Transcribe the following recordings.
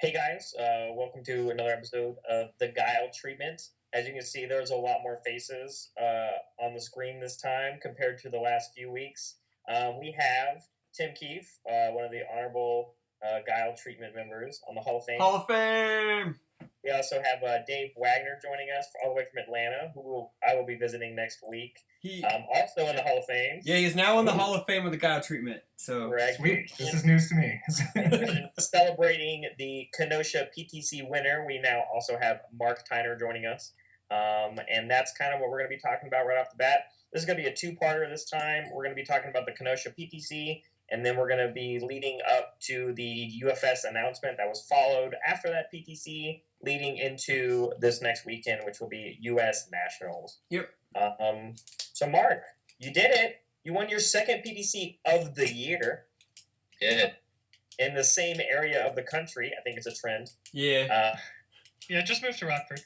Hey guys, welcome to another episode of the Guile Treatment. As you can see, there's a lot more faces on the screen this time compared to the last few weeks. We have Tim Keefe, one of the honorable Guile Treatment members on the Hall of Fame. Hall of Fame! We also have Dave Wagner joining us all the way from Atlanta, I will be visiting next week. Also in the Hall of Fame. Yeah, he's now in the Hall of Fame with the Guile Treatment. So correct. Sweet. This is news to me. Celebrating the Kenosha PTC winner, we now also have Mark Tyner joining us. And that's kind of what we're going to be talking about right off the bat. This is going to be a two-parter this time. We're going to be talking about the Kenosha PTC, and then we're going to be leading up to the UFS announcement that was followed after that PTC, leading into this next weekend, which will be U.S. Nationals. Yep. So, Mark, you did it. You won your second PTC of the year. Did. In the same area of the country. I think it's a trend. Yeah. Yeah, just moved to Rockford.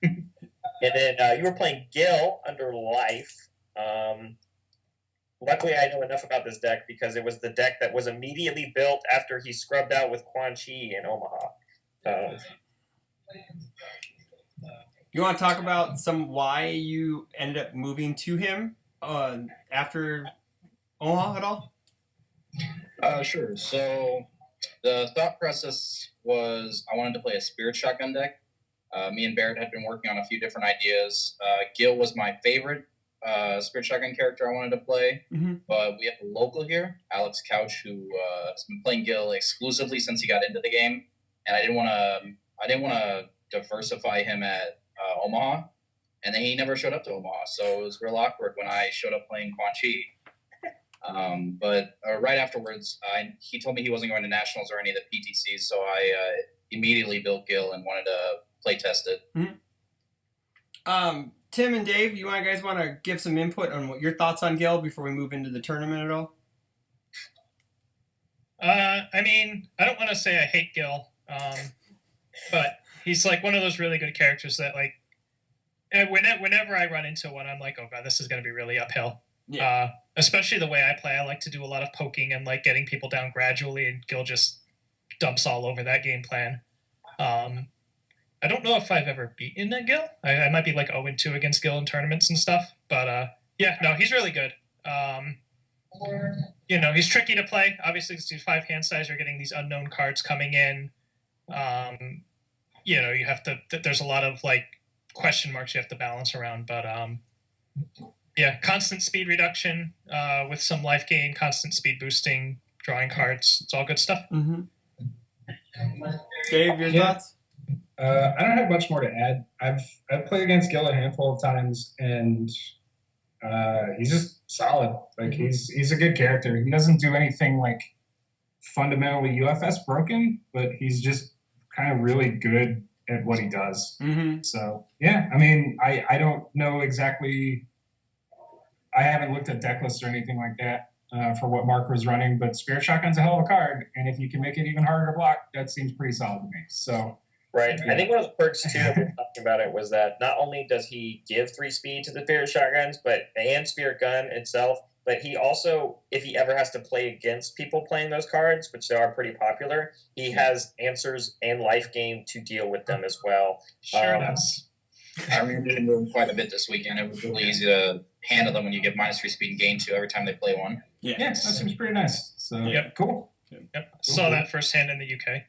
And then you were playing Guile under Life. Luckily, I know enough about this deck because it was the deck that was immediately built after he scrubbed out with Quan Chi in Omaha. You want to talk about why you ended up moving to him after Omaha at all? Sure. So the thought process was I wanted to play a Spirit Shotgun deck. Me and Barrett had been working on a few different ideas. Guile was my favorite Spirit Shotgun character I wanted to play, but we have a local here, Alex Couch, who has been playing Guile exclusively since he got into the game, and I didn't want to diversify him at Omaha, and then he never showed up to Omaha, so it was real awkward when I showed up playing Quan Chi. But right afterwards, he told me he wasn't going to Nationals or any of the PTCs, so I immediately built Guile and wanted to play test it. Tim and Dave, you guys want to give some input on what your thoughts on Guile before we move into the tournament at all? I mean, I don't want to say I hate Guile, but he's like one of those really good characters that like whenever I run into one, I'm like, oh god, this is going to be really uphill. Yeah. Especially the way I play, I like to do a lot of poking and like getting people down gradually, and Guile just dumps all over that game plan. I don't know if I've ever beaten a Guile. I might be like 0-2 against Guile in tournaments and stuff, but yeah, no, he's really good. He's tricky to play. Obviously, it's 5 hand size. You're getting these unknown cards coming in. You have to. There's a lot of like question marks you have to balance around, but yeah, constant speed reduction with some life gain, constant speed boosting, drawing cards. It's all good stuff. Dave, your thoughts? I don't have much more to add. I've played against Guile a handful of times, and he's just solid. Like he's a good character. He doesn't do anything like fundamentally UFS broken, but he's just kind of really good at what he does. So yeah, I mean, I don't know exactly. I haven't looked at deck lists or anything like that for what Mark was running, but Spirit Shotgun's a hell of a card, and if you can make it even harder to block, that seems pretty solid to me. So. Right. I think one of the perks, too, of talking about it was that not only does he give 3 speed to the Spirit Shotguns and Spirit Gun itself, but he also, if he ever has to play against people playing those cards, which they are pretty popular, he has answers and life gain to deal with them as well. Sure does. I remember them quite a bit this weekend. It was really easy to handle them when you give -3 speed and gain 2 every time they play one. Yeah, that seems pretty nice. So yep. Cool. Yep. Saw that firsthand in the UK.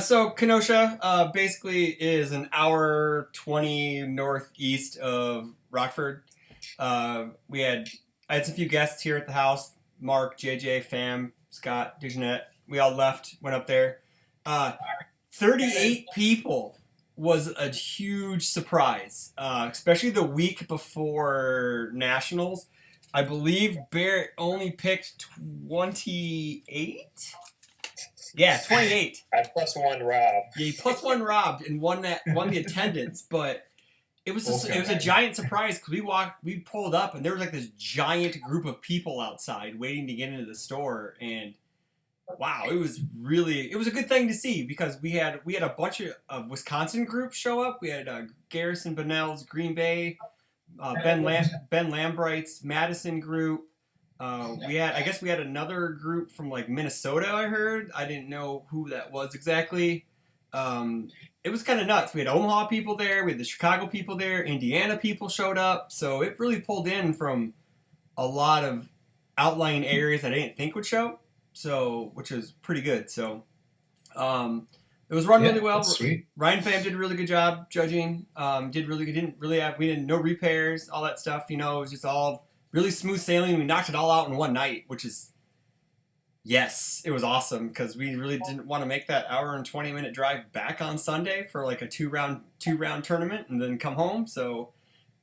So Kenosha basically is an hour 20 northeast of Rockford. I had some few guests here at the house: Mark, JJ, Fam, Scott, Dejanette. We all left, went up there. 38 people was a huge surprise, especially the week before Nationals. I believe Barrett only picked 28. Yeah, 28. I +1 robbed. Yeah, he +1 robbed and won the attendance, but it was a giant surprise because we pulled up and there was like this giant group of people outside waiting to get into the store, and wow, it was a good thing to see because we had a bunch of Wisconsin groups show up. We had Garrison Bonnell's Green Bay, Ben Lambright's Madison group, we had another group from like Minnesota. I heard. I didn't know who that was exactly. It was kind of nuts. We had Omaha people there. We had the Chicago people there. Indiana people showed up. So it really pulled in from a lot of outlying areas that I didn't think would show. So, which was pretty good. So, it was run really well. Sweet. Ryan Pham did a really good job judging. We did no repairs, all that stuff. You know, it was just all really smooth sailing. We knocked it all out in one night, which is, yes, it was awesome because we really didn't want to make that hour and 20-minute drive back on Sunday for like a two round tournament and then come home. So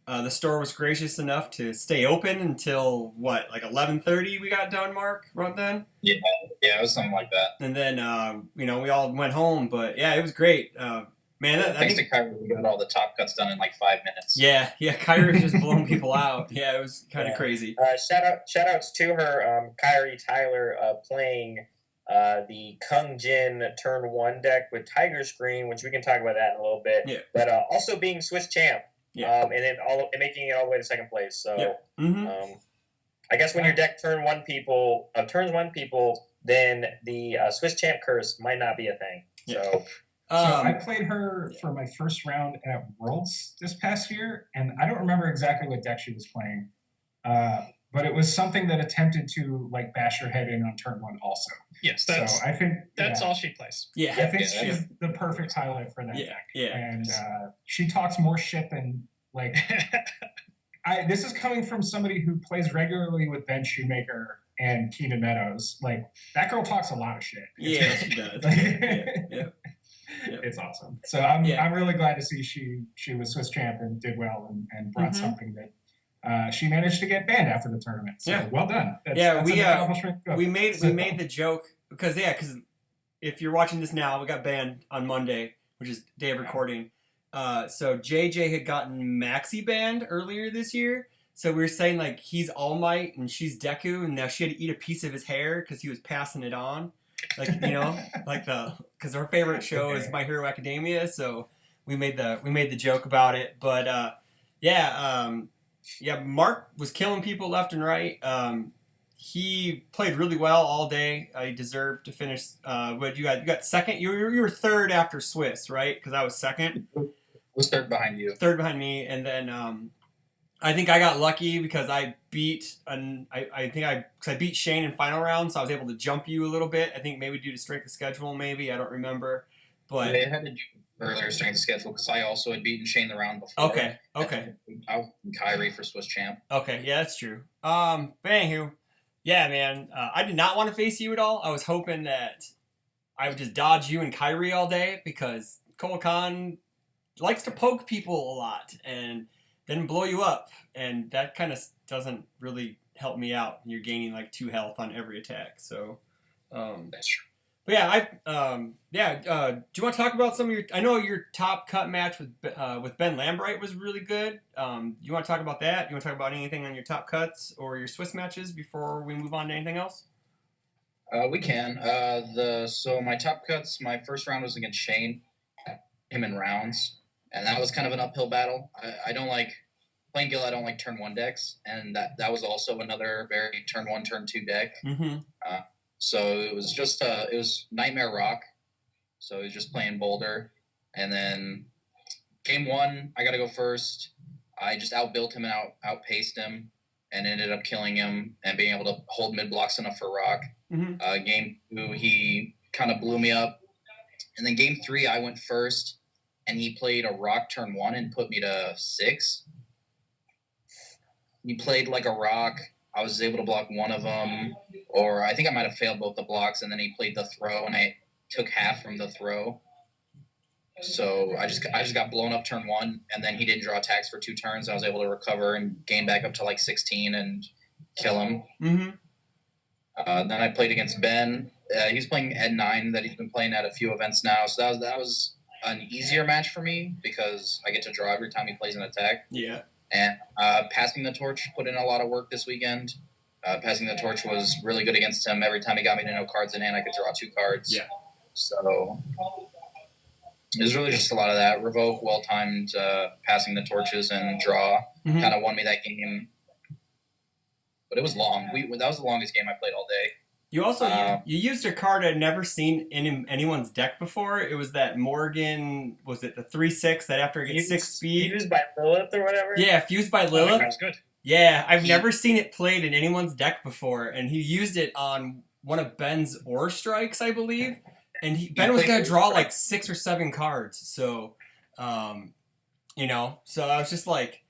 the store was gracious enough to stay open until like 11:30 we got done, Mark, right then? Yeah, it was something like that. And then, we all went home, but yeah, it was great. Man, thanks to Kyrie, we got all the top cuts done in like 5 minutes. Yeah, Kyrie just blowing people out. Yeah, it was kind of crazy. Shout outs to her, Kyrie Tyler, playing the Kung Jin Turn 1 deck with Tiger Screen, which we can talk about that in a little bit. Yeah. But also being Swiss champ. Yeah. And then making it all the way to second place. So, yeah. I guess when your deck turns one people, then the Swiss champ curse might not be a thing. Yeah. So I played her for my first round at Worlds this past year, and I don't remember exactly what deck she was playing, but it was something that attempted to like bash her head in on turn 1 also. Yes, so I think that's all she plays. Yeah, I think she's the perfect highlight for that deck. Yeah, and she talks more shit than like. This is coming from somebody who plays regularly with Ben Shoemaker and Keenan Meadows. Like that girl talks a lot of shit. She does. Yep. It's awesome. So I'm really glad to see she was Swiss champ and did well and brought something that she managed to get banned after the tournament. So well done. We made the joke because if you're watching this now, we got banned on Monday, which is day of recording. So JJ had gotten Maxi banned earlier this year. So we were saying like he's All Might and she's Deku, and now she had to eat a piece of his hair because he was passing it on. Like, because our favorite show is My Hero Academia, so we made the joke about it. But Mark was killing people left and right. He played really well all day. He deserved to finish. What you got second? You were third after Swiss, right? Because I was second. I was third behind you. Third behind me, and then I think I got lucky because I beat because I beat Shane in final round, so I was able to jump you a little bit. I think maybe due to strength of schedule, maybe I don't remember, but they had to do earlier strength of schedule because I also had beaten Shane the round before. Okay. I was Kyrie for Swiss champ. Okay, yeah, that's true. But anywho, yeah, man, I did not want to face you at all. I was hoping that I would just dodge you and Kyrie all day because Cole Khan likes to poke people a lot and then blow you up, and that kind of doesn't really help me out. You're gaining like 2 health on every attack, so that's true. But yeah, do you want to talk about some of your? I know your top cut match with Ben Lambright was really good. You want to talk about that? You want to talk about anything on your top cuts or your Swiss matches before we move on to anything else? We can. So my top cuts, my first round was against Shane, him in rounds. And that was kind of an uphill battle. I don't like playing Guile. I don't like turn 1 decks, and that was also another very turn 1, turn 2 deck. Mm-hmm. So it was just it was Nightmare Rock. So he was just playing Boulder, and then game 1 I got to go first. I just outbuilt him and outpaced him, and ended up killing him and being able to hold mid blocks enough for Rock. Mm-hmm. Game 2 he kind of blew me up, and then game 3 I went first. And he played a Rock turn 1 and put me to 6. He played like a Rock. I was able to block one of them, or I think I might have failed both the blocks. And then he played the throw, and I took half from the throw. So I just got blown up turn 1, and then he didn't draw attacks for 2 turns. I was able to recover and gain back up to like 16 and kill him. Mm-hmm. Then I played against Ben. He's playing Ed 9 that he's been playing at a few events now. So that was an easier match for me because I get to draw every time he plays an attack. Yeah. And passing the torch put in a lot of work this weekend. Passing the torch was really good against him. Every time he got me to no cards in hand, I could draw 2 cards. Yeah. So it was really just a lot of that. Revoke, well-timed passing the torches and draw kind of won me that game. but it was long. That was the longest game I played all day. You also you used a card I'd never seen in anyone's deck before. It was that Morgan, was it the 3/6 that after it gets 6 speed? Fused by Lilith or whatever? Yeah, Fused by Oh, Lilith. that was good. Yeah, I've never seen it played in anyone's deck before, and he used it on one of Ben's Ore Strikes, I believe. And Ben was going to draw like 6 or 7 cards. So, you know, so I was just like,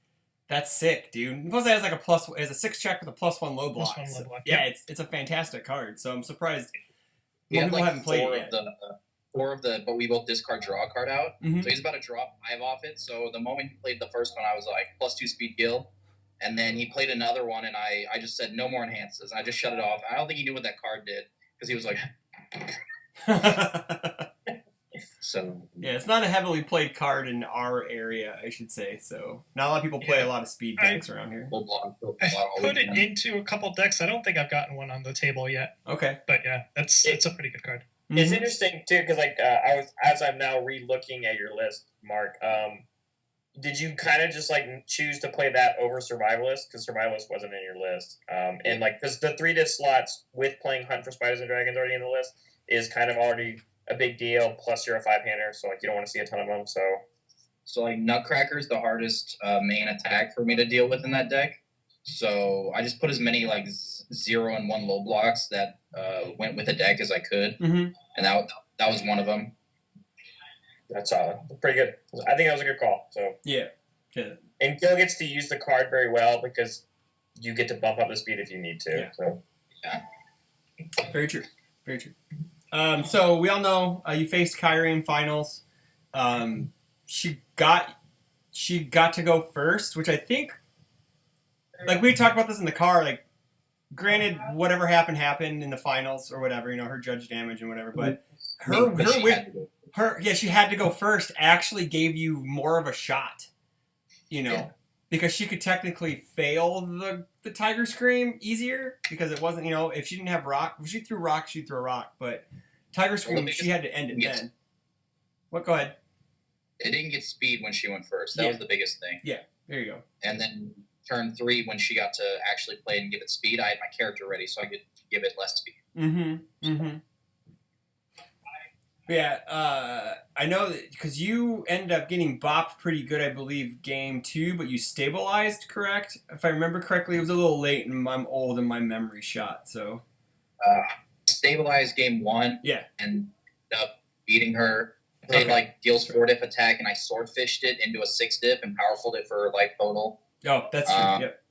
that's sick, dude. Plus, it has like a 6 check with a +1 low block. +1 low block, Yeah, yep. it's a fantastic card. So I'm surprised We more had people like haven't played it yet. four of the, but we both discard draw a card out. Mhm. So he's about to draw 5 off it. So the moment he played the first one, I was like, +2 speed Gil. And then he played another one, and I just said, no more enhances. And I just shut it off. I don't think he knew what that card did, because he was like, so. Yeah, it's not a heavily played card in our area, I should say. So not a lot of people play a lot of speed decks around here. Full block, I put it into a couple decks. I don't think I've gotten one on the table yet. Okay. But yeah, it's a pretty good card. It's interesting too, because like as I'm now re-looking at your list, Mark. Did you kind of just like choose to play that over Survivalist? Because Survivalist wasn't in your list, and like because the 3-disc slots with playing Hunt for Spiders and Dragons already in the list is kind of already a big deal. Plus, you're a 5-hander, so like you don't want to see a ton of them. So like Nutcracker's the hardest main attack for me to deal with in that deck. So I just put as many like 0 and 1 low blocks that went with the deck as I could, and that was one of them. That's solid. Pretty good. I think that was a good call. So yeah. And Gil gets to use the card very well because you get to bump up the speed if you need to. Yeah. So yeah. Very true. Very true. So we all know you faced Kyrie in finals. She got to go first, which I think, like we talked about this in the car. Like, granted, whatever happened in the finals or whatever, you know, her judge damage and whatever. But she had to go first. Actually, gave you more of a shot. You know, because she could technically fail the Tiger Scream easier because it wasn't, you know, if she didn't have rock, if she threw rock, she'd throw rock. But Tiger Scream, she had to end it then. What? Go ahead. It didn't get speed when she went first. That was the biggest thing. Yeah, there you go. And then turn 3, when she got to actually play and give it speed, I had my character ready, so I could give it less speed. Yeah, I know that because you ended up getting bopped pretty good, I believe, game 2, but you stabilized, correct? If I remember correctly, it was a little late, and I'm old and my memory shot, so. Stabilized game 1. Yeah. And ended up beating her. Played like Gil's 4-diff attack, and I swordfished it into a 6-diff and powerfuled it for life total. Oh, that's true. Yep.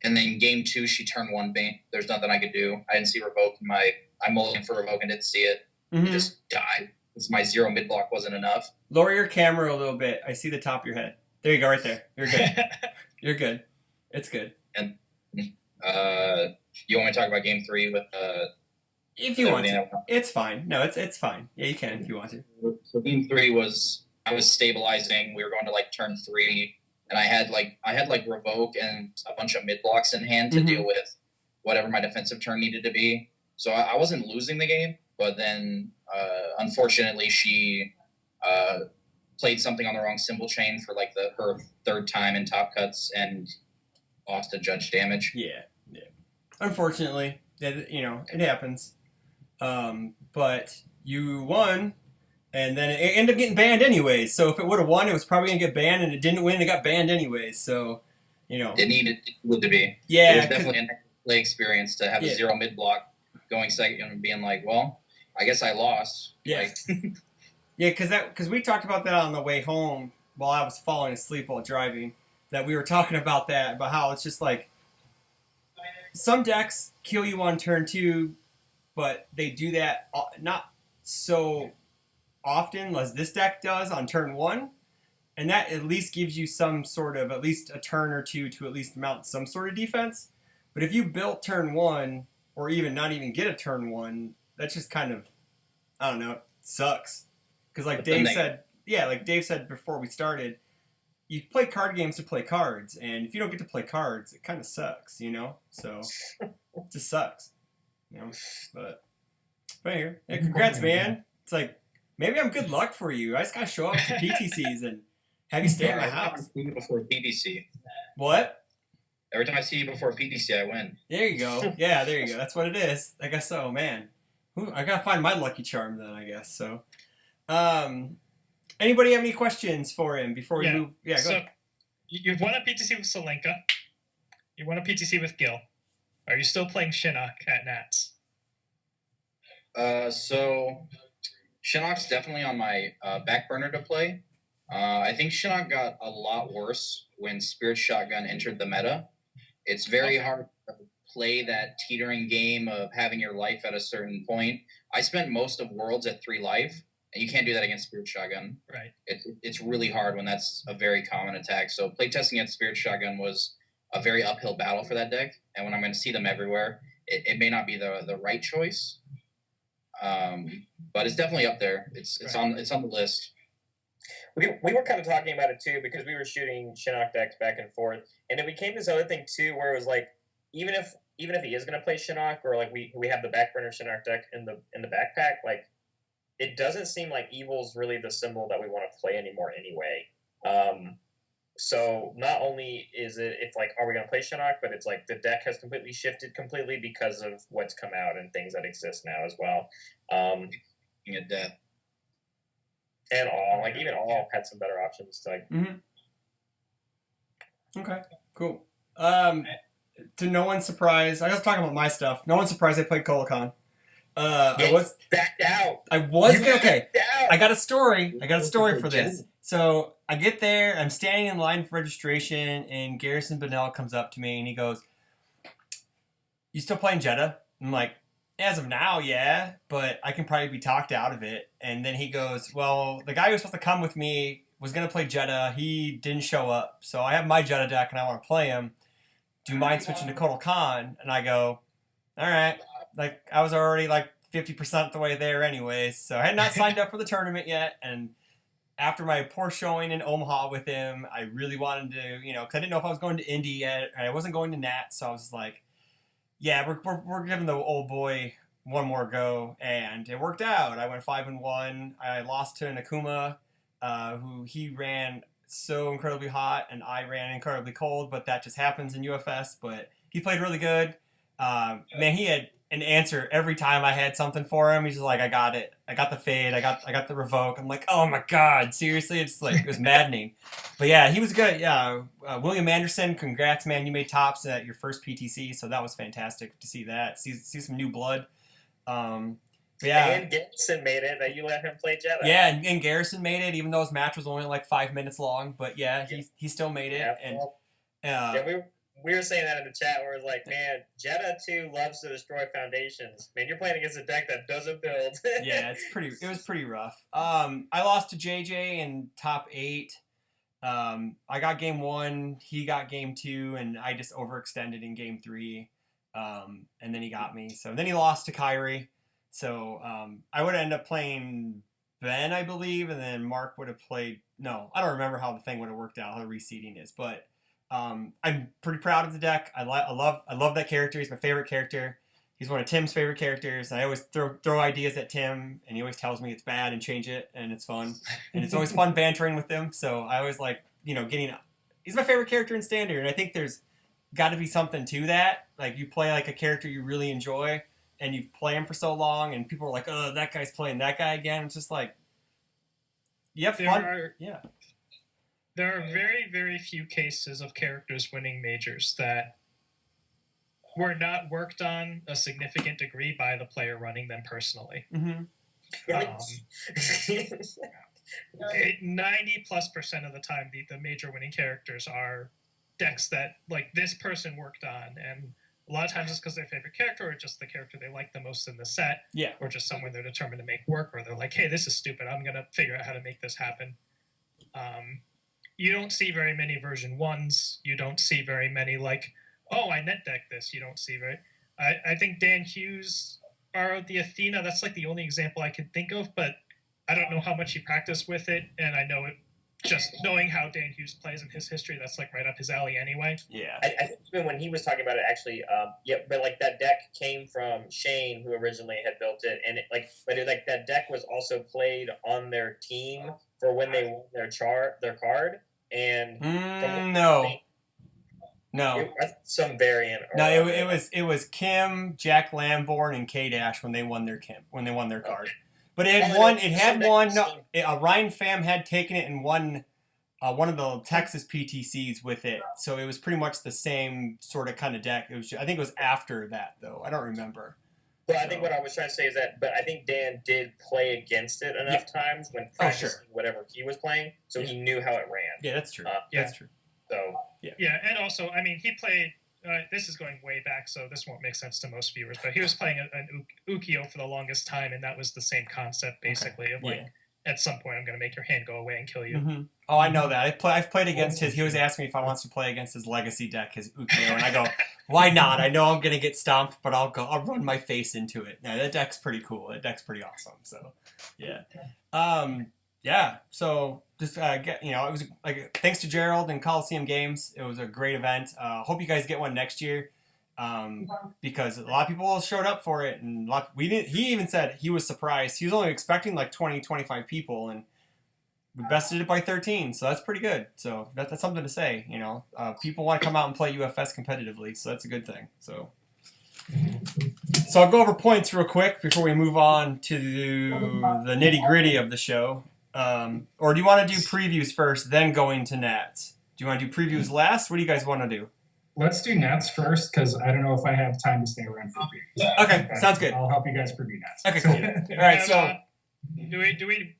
And then game 2, she turned 1 bane. There's nothing I could do. I didn't see revoke in I mulliganed for revoke and didn't see it. Just died. Because my 0 mid block wasn't enough. Lower your camera a little bit. I see the top of your head. There you go, right there. You're good. You're good. It's good. And you want me to talk about game 3 with if you want to. It's fine. No, it's fine. Yeah, you can if you want to. So game 3 was I was stabilizing. We were going to like turn 3, and I had like revoke and a bunch of mid blocks in hand to deal with whatever my defensive turn needed to be. So I wasn't losing the game, but then unfortunately she played something on the wrong symbol chain for like her 3rd time in top cuts and lost a judge damage. Yeah. Unfortunately, you know, it happens. But you won, and then it ended up getting banned anyways. So if it would have won, it was probably going to get banned, and it didn't win, it got banned anyways. So, you know. It needed to be. Yeah. It was definitely a play experience to have a 0 mid block going second and being like, well, I guess I lost. Yeah. Yeah, because we talked about that on the way home while I was falling asleep while driving, that we were talking about that, about how it's just like, some decks kill you on turn 2, but they do that not so often as this deck does on turn 1, and that at least gives you some sort of, at least a turn or 2 to at least mount some sort of defense. But if you built turn 1, or even not even get a turn 1, that's just kind of, I don't know, sucks. Because like Dave said before we started, you play card games to play cards, and if you don't get to play cards, it kind of sucks, you know? So, it just sucks, you know? But anyway, yeah, congrats, man. It's like, maybe I'm good luck for you. I just gotta show up to PTCs and have you stay at my house. Before PTC. What? Every time I see you before PTC, I win. There you go. Yeah, there you go. That's what it is. I guess so, man. Ooh, I gotta find my lucky charm then, I guess. So, anybody have any questions for him before we move? Yeah, go. So, you've won a PTC with Salenka. You won a PTC with Gil. Are you still playing Shinnok at Nats? So Shinnok's definitely on my back burner to play. I think Shinnok got a lot worse when Spirit Shotgun entered the meta. It's very hard to play that teetering game of having your life at a certain point. I spent most of Worlds at 3 life, and you can't do that against Spirit Shotgun. Right. It's really hard when that's a very common attack. So playtesting against Spirit Shotgun was a very uphill battle for that deck, and when I'm going to see them everywhere, it may not be the right choice. But it's definitely up there. It's on the list. We were kind of talking about it too because we were shooting Shinnok decks back and forth, and it became this other thing too where it was like even if he is going to play Shinnok or like we have the back burner Shinnok deck in the backpack, like it doesn't seem like Evil's really the symbol that we want to play anymore anyway. So not only is it's like are we going to play Shinnok, but it's like the deck has completely shifted because of what's come out and things that exist now as well. At death. And even all had some better options to like. Mm-hmm. Okay, cool. To no one's surprise, I was talking about my stuff. No one's surprised I played Kolokon. I was backed out. I was okay. Out. I got a story for this. So I get there, I'm standing in line for registration, and Garrison Bonnell comes up to me and he goes, "You still playing Jeddah?" I'm like, "As of now, yeah, but I can probably be talked out of it." And then he goes, "Well, the guy who was supposed to come with me was going to play Jeddah. He didn't show up. So I have my Jeddah deck and I want to play him. Do you mind switching to Kotal Khan?" And I go, "All right." Like, I was already like 50% the way there anyways. So I had not signed up for the tournament yet. And after my poor showing in Omaha with him, I really wanted to, because I didn't know if I was going to Indy yet. I wasn't going to Nats. So I was like, yeah, we're giving the old boy one more go, and it worked out. I went 5-1. I lost to Nakuma, who he ran so incredibly hot, and I ran incredibly cold. But that just happens in UFS. But he played really good. Man, he had an answer every time I had something for him. He's just like, "I got it. I got the fade. I got the revoke." I'm like, "Oh my god, seriously?" It's like it was maddening. But yeah, he was good. Yeah, William Anderson, congrats, man. You made tops at your first PTC, so that was fantastic to see that. See some new blood. But yeah. And Garrison made it. That you let him play Jeddah. Yeah, and Garrison made it, even though his match was only like 5 minutes long. But yeah, he still made it. We were saying that in the chat where it was like, man, Jeddah 2 loves to destroy foundations. Man, you're playing against a deck that doesn't build. Yeah, it was pretty rough. I lost to JJ in top 8. I got game 1, he got game 2, and I just overextended in game 3. And then he got me. So then he lost to Kyrie. So I would end up playing Ben, I believe, and then Mark would have played. No, I don't remember how the thing would have worked out, how the reseeding is, but I'm pretty proud of the deck. I love that character. He's my favorite character. He's one of Tim's favorite characters. I always throw ideas at Tim, and he always tells me it's bad and change it, and it's fun. And it's always fun bantering with him. So I always like, getting. He's my favorite character in Standard, and I think there's got to be something to that. Like, you play like a character you really enjoy, and you play him for so long, and people are like, "Oh, that guy's playing that guy again." It's just like, you have fun. Yeah. There are very, very few cases of characters winning majors that were not worked on a significant degree by the player running them personally. Mm-hmm. 90+% of the time, the major winning characters are decks that like this person worked on, and a lot of times it's because their favorite character or just the character they like the most in the set, or just someone they're determined to make work, or they're like, "Hey, this is stupid. I'm gonna figure out how to make this happen." You don't see very many version 1s. You don't see very many like, "Oh, I net deck this." You don't see very. I think Dan Hughes borrowed the Athena. That's like the only example I could think of, but I don't know how much he practiced with it, and I know it. Just knowing how Dan Hughes plays in his history, that's like right up his alley anyway. Yeah. I think even when he was talking about it, actually, but like that deck came from Shane, who originally had built it, and that deck was also played on their team for when they won their card, and no. No. Some variant. No, it was Kim, Jack Lamborn, and K-Dash when they won their card. But it had one. It had one. Ryan Pham had taken it and won one of the Texas PTCs with it. So it was pretty much the same sort of kind of deck. It was. I think it was after that though. I don't remember. Well, I think what I was trying to say is that, but I think Dan did play against it enough times when practicing whatever he was playing, so he knew how it ran. Yeah, that's true. That's true. So yeah, and also, I mean, he played. This is going way back, so this won't make sense to most viewers. But he was playing an Ukiyo for the longest time, and that was the same concept, basically, of like, at some point, I'm going to make your hand go away and kill you. Mm-hmm. Oh, I know that. I've played against his. He was asking me if I wants to play against his legacy deck, his Ukiyo, and I go, why not? I know I'm going to get stomped, but I'll run my face into it. Yeah, that deck's pretty cool. That deck's pretty awesome. So, yeah. Yeah, so just it was like thanks to Gerald and Coliseum Games. It was a great event. Hope you guys get one next year, because a lot of people showed up for it, and he even said he was surprised. He was only expecting like 20, 25 people, and we bested it by 13. So that's pretty good. So that's something to say. People want to come out and play UFS competitively, so that's a good thing. So I'll go over points real quick before we move on to the nitty gritty of the show. Or do you want to do previews first, then go into Nats? Do you want to do previews last? What do you guys want to do? Let's do Nats first, because I don't know if I have time to stay around for previews. Okay, sounds good. I'll help you guys preview Nats. Okay, cool. All right, so do we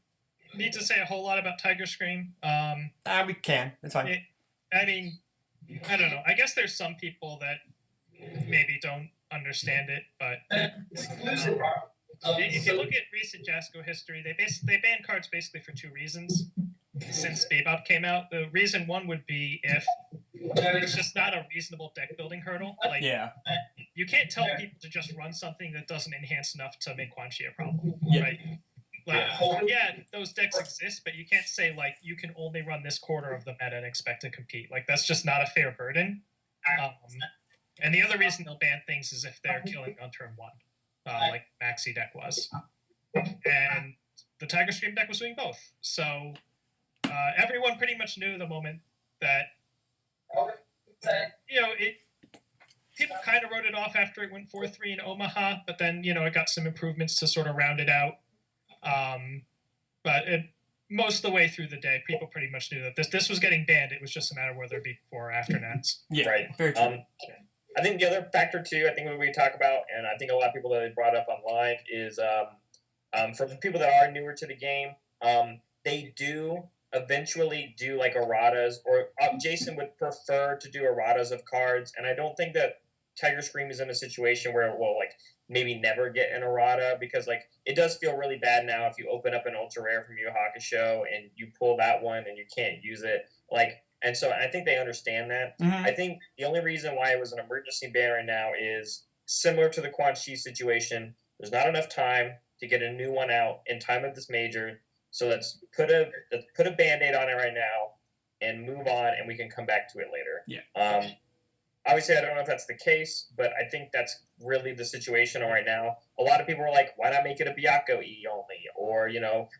need to say a whole lot about Tiger Scream? We can. It's fine. I mean, I don't know. I guess there's some people that maybe don't understand it, but if you look at recent Jasco history, they banned cards basically for two reasons. Since Bebop came out, the reason one would be if it's just not a reasonable deck building hurdle. Like, you can't tell people to just run something that doesn't enhance enough to make Quan Chi a problem, right? Like, those decks exist, but you can't say like you can only run this quarter of the meta and expect to compete. Like, that's just not a fair burden. And the other reason they'll ban things is if they're killing on turn one. Like Maxi deck was. And the Tiger Stream deck was doing both. So everyone pretty much knew the moment that, people kind of wrote it off after it went 4-3 in Omaha, but then, it got some improvements to sort of round it out. But most of the way through the day, people pretty much knew that this was getting banned. It was just a matter of whether it be before or after Nats. Yeah, right. Very true. I think the other factor too, I think what we talk about, and I think a lot of people that they brought up online is for people that are newer to the game, they do eventually do like erratas, or Jason would prefer to do erratas of cards, and I don't think that Tiger Scream is in a situation where it will like maybe never get an errata, because like it does feel really bad now if you open up an ultra rare from Yu Hakusho and you pull that one and you can't use it, like. And so I think they understand that. Mm-hmm. I think the only reason why it was an emergency ban right now is similar to the Quan Chi situation. There's not enough time to get a new one out in time of this major. So let's put a Band-Aid on it right now and move on, and we can come back to it later. Yeah. Obviously, I don't know if that's the case, but I think that's really the situation right now. A lot of people were like, why not make it a Byakko E only? Or,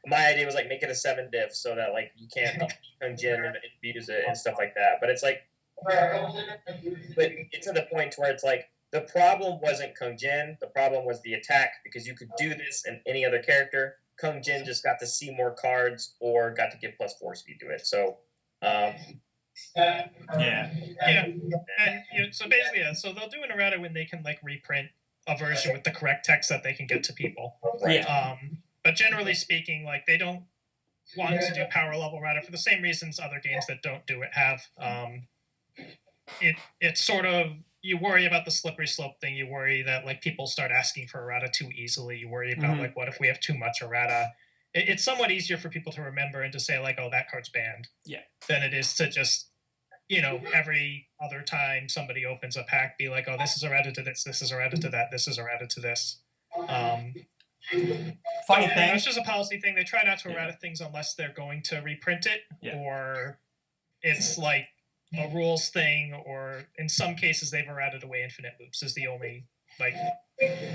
my idea was like, make it a 7 diff so that like you can't come Jin and abuse it and stuff like that. But it's like, but it's to the point where it's like, the problem wasn't Kung Jin, the problem was the attack, because you could do this in any other character. Kung Jin just got to see more cards or got to give +4 speed to it. So, And so basically, so they'll do an errata when they can like reprint a version with the correct text that they can get to people. Right. But generally speaking, like they don't want to do power level errata for the same reasons other games that don't do it have. It's sort of, you worry about the slippery slope thing. You worry that like people start asking for errata too easily. You worry about like, what if we have too much errata? It's somewhat easier for people to remember and to say like, oh, that card's banned. Yeah. Than it is to just, every other time somebody opens a pack, be like, oh, this is errata to this is errata to that, this is errata to this. Funny thing. It's just a policy thing. They try not to errata things unless they're going to reprint it, or it's like a rules thing, or in some cases they've errated away infinite loops is the only like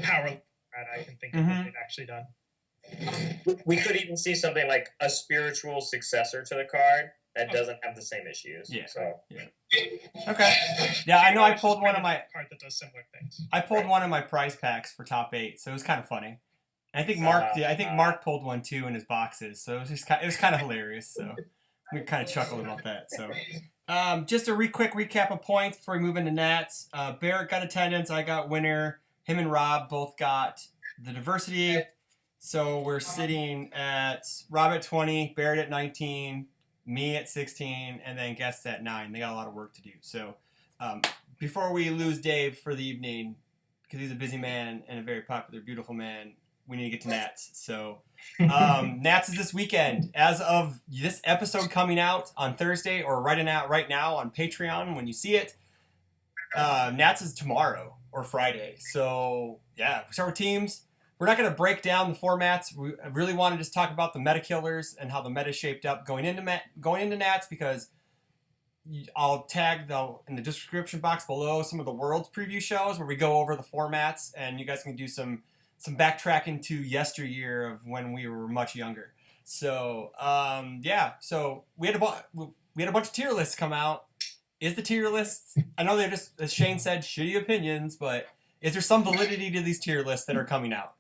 power errata I can think of that they've actually done. We could even see something like a spiritual successor to the card that doesn't have the same issues. Yeah. So Okay. Yeah, I know. I pulled one of my card that does similar things. I pulled one of my prize packs for top 8, so it was kind of funny. And I think Mark pulled one too in his boxes, so it was kind of hilarious. So we kind of chuckled about that. So just a quick recap of points before we move into Nats. Barrett got attendance. I got winner. Him and Rob both got the diversity. So we're sitting at Rob at 20, Barrett at 19, me at 16, and then guests at 9. They got a lot of work to do. So before we lose Dave for the evening, because he's a busy man and a very popular, beautiful man, we need to get to Nats. So Nats is this weekend. As of this episode coming out on Thursday or right now on Patreon when you see it, Nats is tomorrow or Friday. So yeah, we start with teams. We're not going to break down the formats. We really want to just talk about the meta killers and how the meta shaped up going into Nats, because I'll tag in the description box below some of the Worlds preview shows where we go over the formats, and you guys can do some backtracking to yesteryear of when we were much younger. So so we had a bunch of tier lists come out. Is the tier list? I know they're just, as Shane said, shitty opinions, but is there some validity to these tier lists that are coming out?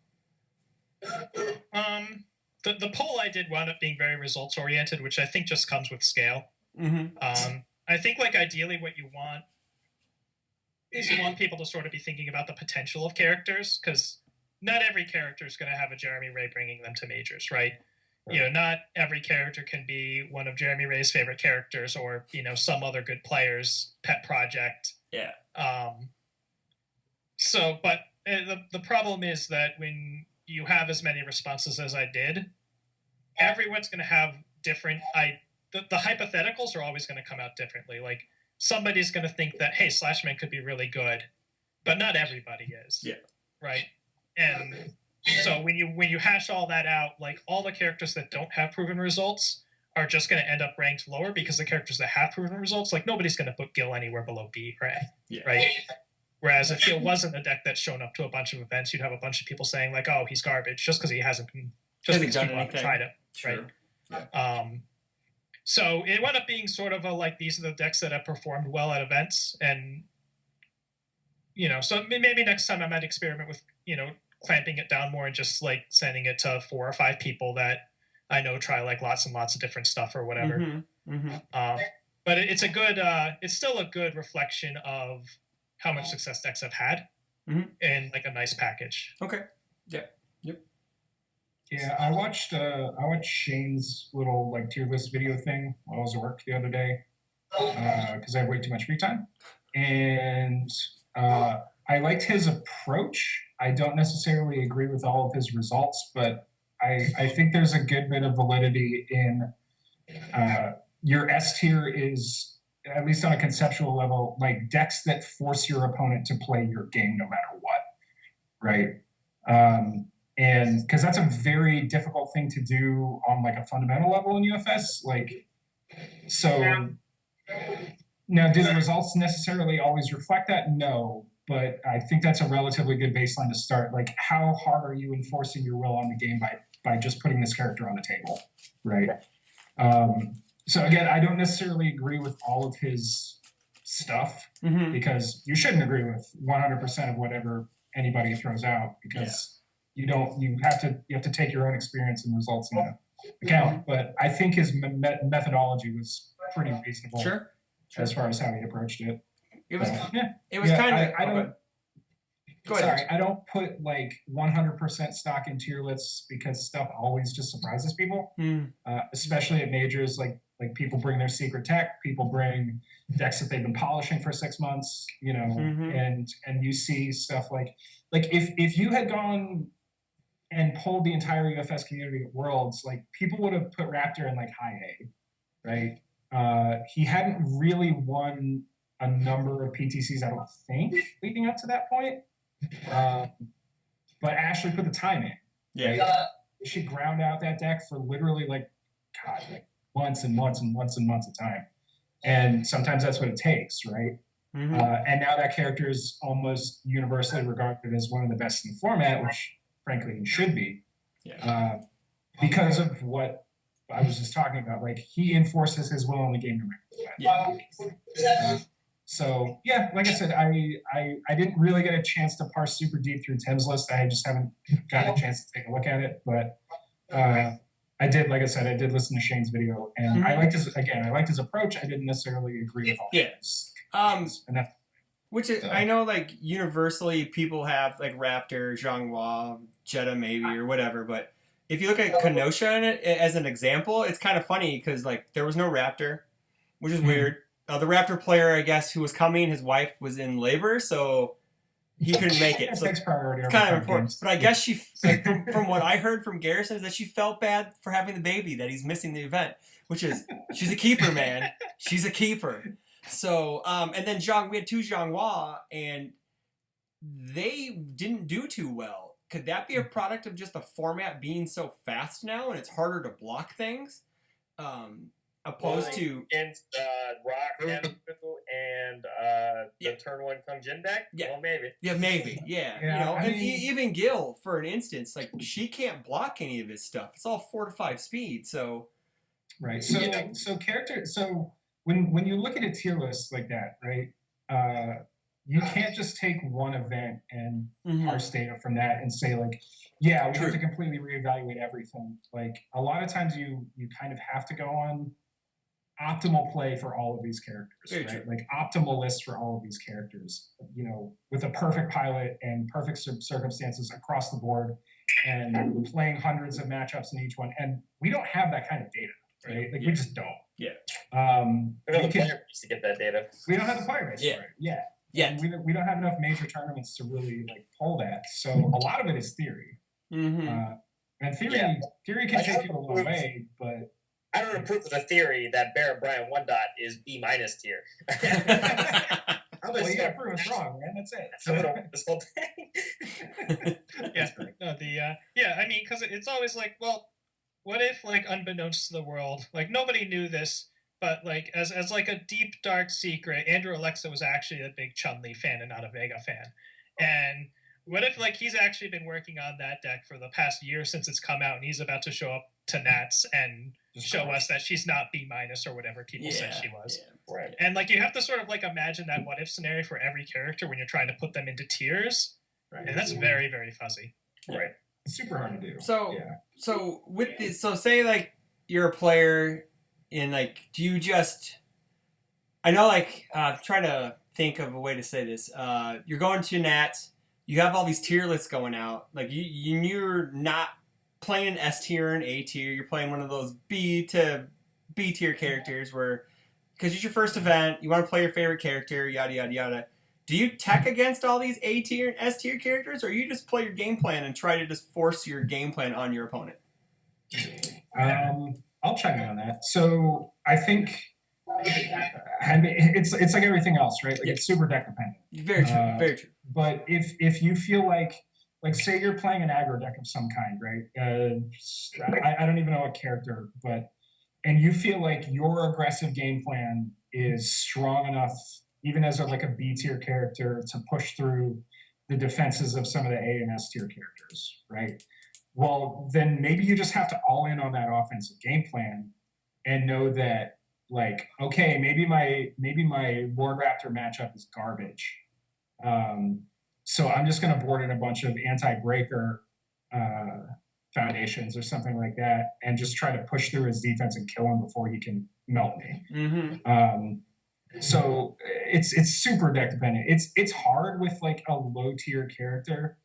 The poll I did wound up being very results oriented, which I think just comes with scale. Mm-hmm. I think ideally what you want is you want people to sort of be thinking about the potential of characters, because not every character is going to have a Jeremy Ray bringing them to majors, right? Not every character can be one of Jeremy Ray's favorite characters or, some other good player's pet project. Yeah. But the problem is that when you have as many responses as I did, everyone's going to have different... The hypotheticals are always going to come out differently. Like, somebody's going to think that, hey, Slashman could be really good, but not everybody is. Yeah. Right? And so when you hash all that out, like, all the characters that don't have proven results are just going to end up ranked lower, because the characters that have proven results, like, nobody's going to put Guile anywhere below B or A. Yeah. Right? Whereas if Guile wasn't a deck that's shown up to a bunch of events, you'd have a bunch of people saying, like, oh, he's garbage, just because he hasn't been... Just because people haven't tried it. Sure. Right? Yeah. So it wound up being sort of these are the decks that have performed well at events, and so maybe next time I might experiment with clamping it down more and just like sending it to 4 or 5 people that I know try like lots and lots of different stuff or whatever. Mm-hmm. Mm-hmm. But it's still a good reflection of how much success decks have had, and like a nice package. Okay. Yeah. Yep. Yeah, I watched Shane's little like tier list video thing while I was at work the other day, because I have way too much free time, and I liked his approach. I don't necessarily agree with all of his results, but I think there's a good bit of validity in your S tier is, at least on a conceptual level, like decks that force your opponent to play your game no matter what, right? And because that's a very difficult thing to do on like a fundamental level in UFS. Like, so now, do the results necessarily always reflect that? No, but I think that's a relatively good baseline to start. Like, how hard are you enforcing your will on the game by just putting this character on the table, right? So again, I don't necessarily agree with all of his stuff, because you shouldn't agree with 100% of whatever anybody throws out, because you have to take your own experience and results into account. But I think his methodology was pretty reasonable. Sure. As far as how he approached it. It was kind of. I don't put like 100% stock in tier lists, because stuff always just surprises people, especially at majors. Like people bring their secret tech, people bring decks that they've been polishing for 6 months, and you see stuff like if you had gone and polled the entire UFS community at Worlds, like people would have put Raptor in like high A, right? He hadn't really won a number of PTCs, I don't think, leading up to that point. But Ashley put the time in. Yeah. Right? She ground out that deck for literally like months and months and months and months of time. And sometimes that's what it takes, right? And now that character is almost universally regarded as one of the best in the format, which frankly he should be, because of what I was just talking about. Like, he enforces his will in the game no matter what. Yeah. So yeah, like I said, I didn't really get a chance to parse super deep through Tim's list. I just haven't gotten a chance to take a look at it, but I did, like I said, I did listen to Shane's video, and I liked his approach. I didn't necessarily agree with all his and that. Which is, I know, like, universally people have, like, Raptor, Zhanghua, Jetta maybe, or whatever, but if you look at Kenosha as an example, it's kind of funny because, like, there was no Raptor, which is weird. The Raptor player, I guess, who was coming, his wife was in labor, so he couldn't make it. So it's kind of important. But I guess she, like, from what I heard from Garrison, is that she felt bad for having the baby, that he's missing the event, which is, she's a keeper, man. She's a keeper. So, and then we had 2 Zhanghua, and they didn't do too well. Could that be a product of just the format being so fast now, and it's harder to block things? Opposed to against Rock and the turn 1 come Jin deck? Yeah. Well, maybe. Yeah, maybe. Yeah. You know, and even Guile, for an instance, like, she can't block any of his stuff. It's all 4 to 5 speed, so. Right. So when you look at a tier list like that, right? You can't just take one event and parse data from that and say, like, yeah, we have to completely reevaluate everything. Like, a lot of times you kind of have to go on optimal play for all of these characters, right? Like, optimal list for all of these characters, you know, with a perfect pilot and perfect circumstances across the board, and playing hundreds of matchups in each one. And we don't have that kind of data, right? Like, we just don't. Yeah. We don't have the player base to get that data. We don't have the player base for it. Yeah. Yeah. We don't have enough major tournaments to really, like, pull that. So a lot of it is theory. And theory can take you a long way, but I don't approve of the theory that Baron Brian 1 dot is B- tier. Well, you gotta prove us wrong, man. That's it. So this whole thing. I mean, because it's always like, well, what if, like, unbeknownst to the world, like, nobody knew this, but, like, as like a deep dark secret, Andrew Alexa was actually a big Chun-Li fan and not a Vega fan, and what if, like, he's actually been working on that deck for the past year since it's come out, and he's about to show up to Nats and show us that she's not B- or whatever people said she was. Yeah. Right. And, like, you have to sort of, like, imagine that what if scenario for every character when you're trying to put them into tiers. Right. And that's very, very fuzzy. Right. It's super hard to do. So with this, so say, like, you're a player in, like, do you just, I know, like, I'm trying to think of a way to say this. You're going to Nats, you have all these tier lists going out. Like, you're not playing an S tier and A tier. You're playing one of those B to B tier characters where, because it's your first event, you want to play your favorite character, yada, yada, yada. Do you tech against all these A tier and S tier characters, or you just play your game plan and try to just force your game plan on your opponent? I'll chime in on that. So I think, I mean, it's like everything else, right? Like, it's super deck dependent. Very true. Very true. But if you feel like say you're playing an aggro deck of some kind, right? I don't even know what character, and you feel like your aggressive game plan is strong enough, even as like a B tier character, to push through the defenses of some of the A and S tier characters, right? Well, then maybe you just have to all in on that offensive game plan and know that, like, okay, maybe my Board Raptor matchup is garbage. So I'm just going to board in a bunch of anti-breaker foundations or something like that and just try to push through his defense and kill him before he can melt me. So it's super deck dependent. It's hard with, like, a low tier character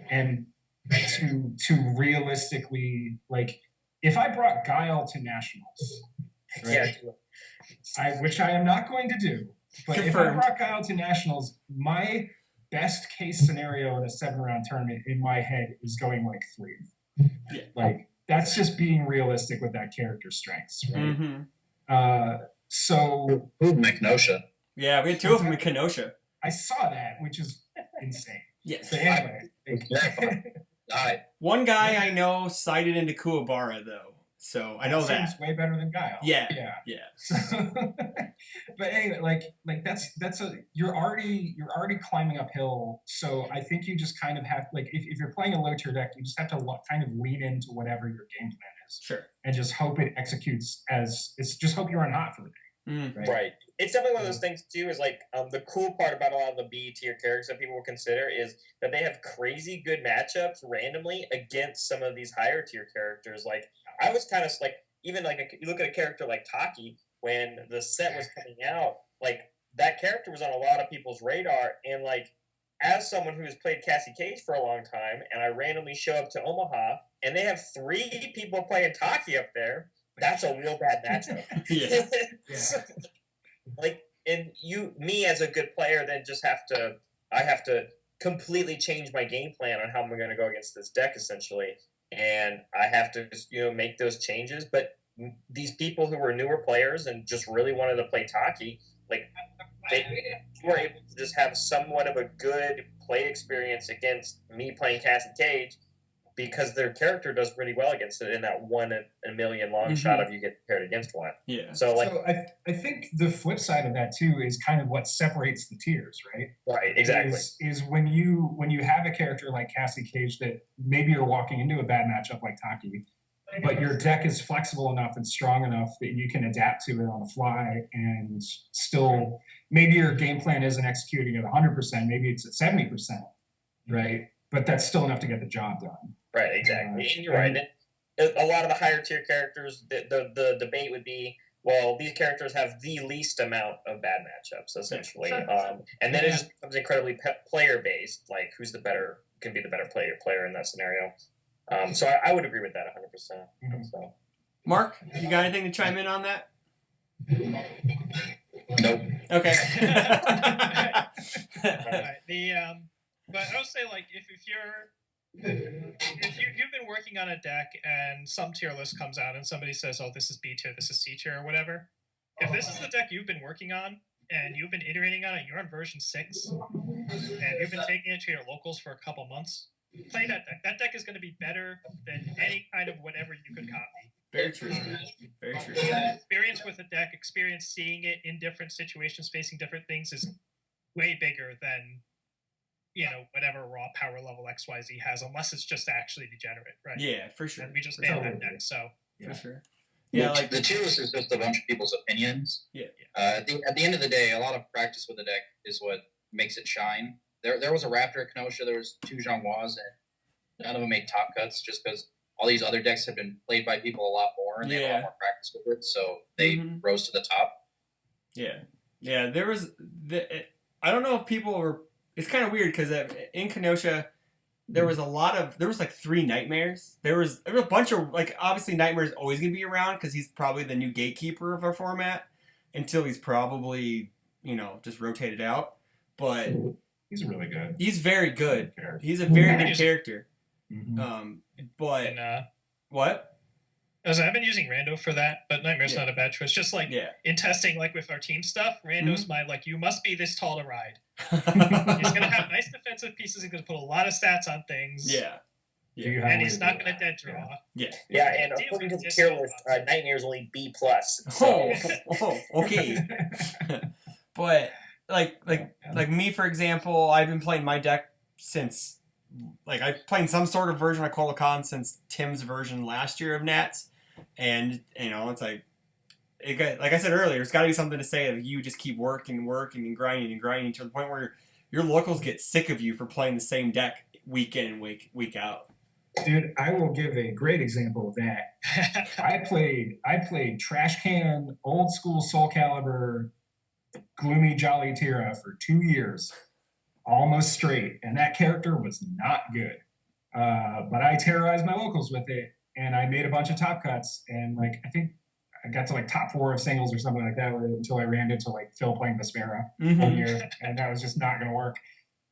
and to realistically, like, if I brought Guile to Nationals, right? Which I am not going to do, but if I brought Guile to Nationals, my best case scenario in a 7-round tournament in my head is going like 3. Like, that's just being realistic with that character's strengths, right? So Kenosha. Yeah, we had 2 of them in Kenosha. I saw that, which is insane. Yes. So anyway, one guy I know cited into Kuwabara, though, so I know that. Seems way better than Guile. Yeah. So, but anyway, like that's you're already climbing uphill. So I think you just kind of have, like, if you're playing a low tier deck, you just have to kind of lean into whatever your game plan is, Sure. and just hope it executes just hope you run hot for the day. Right. It's definitely one of those things too. Is like the cool part about a lot of the B tier characters that people will consider is that they have crazy good matchups randomly against some of these higher tier characters. Like I was kind of like even like you look at a character like Taki when the set was coming out, like that character was on a lot of people's radar, and like as someone who has played Cassie Cage for a long time, and I randomly show up to Omaha and they have 3 people playing Taki up there. That's a real bad matchup. Yeah. So, like, and me as a good player, then I have to completely change my game plan on how I'm going to go against this deck, essentially, and I have to just, make those changes. But these people who were newer players and just really wanted to play Taki, like, they were able to just have somewhat of a good play experience against me playing Cassie Cage, because their character does really well against it in that 1 in a million long shot of you get paired against one. Yeah. So I think the flip side of that too is kind of what separates the tiers, right? Right, exactly. Is when you have a character like Cassie Cage that maybe you're walking into a bad matchup like Taki, but your deck is flexible enough and strong enough that you can adapt to it on the fly, and still maybe your game plan isn't executing at 100%, maybe it's at 70%, right? But that's still enough to get the job done. Right, exactly. And you're right. A lot of the higher tier characters, the debate would be, well, these characters have the least amount of bad matchups, essentially. Sure. And then it just becomes incredibly player based, like who's can be the better player in that scenario. So I would agree with that 100%. So. Mark, you got anything to chime in on that? Nope. Okay. Right. But I would say, like, if you've been working on a deck and some tier list comes out and somebody says, oh, this is B tier, this is C tier, or whatever, if this is the deck you've been working on and you've been iterating on it, you're on version 6, and you've been taking it to your locals for a couple months, play that deck. That deck is going to be better than any kind of whatever you could copy. Very true. Very true. Experience with the deck, experience seeing it in different situations, facing different things is way bigger than whatever raw power level XYZ has, unless it's just actually degenerate, right? Yeah, for sure. And we just banned that deck, so. For sure. Yeah, like the tier list is just a bunch of people's opinions. Yeah. At the end of the day, a lot of practice with the deck is what makes it shine. There was a Raptor at Kenosha, there was 2 Zhanghuas, and none of them made top cuts just because all these other decks have been played by people a lot more, and they have a lot more practice with it, so they rose to the top. Yeah. Yeah, there was... I don't know if people were... It's kind of weird because in Kenosha, there was like 3 Nightmares. There was a bunch of, like, obviously Nightmare's always going to be around because he's probably the new gatekeeper of our format until he's probably, just rotated out. But he's really good. He's very good. He's a very good character. But what? I've been using Rando for that, but Nightmare's not a bad choice. Just like in testing, like with our team stuff, Rando's my you must be this tall to ride. He's gonna have nice defensive pieces. He's gonna put a lot of stats on things. Yeah. And he's not gonna dead draw. Yeah, and according to the tier list, Nightmare's only B+. So. Oh, okay. But like me, for example, I've been playing my deck since I've played some sort of version of Colacan since Tim's version last year of Nats, and it's like I said earlier, it's got to be something to say that you just keep working and grinding to the point where your locals get sick of you for playing the same deck week in and week out. Dude, I will give a great example of that. I played Trash Can, Old School Soul Calibur, Gloomy Jolly Tira for 2 years, almost straight, and that character was not good. But I terrorized my locals with it, and I made a bunch of top cuts, and I think I got to top 4 of singles or something like that until I ran into Phil playing Vespera one year, and that was just not going to work.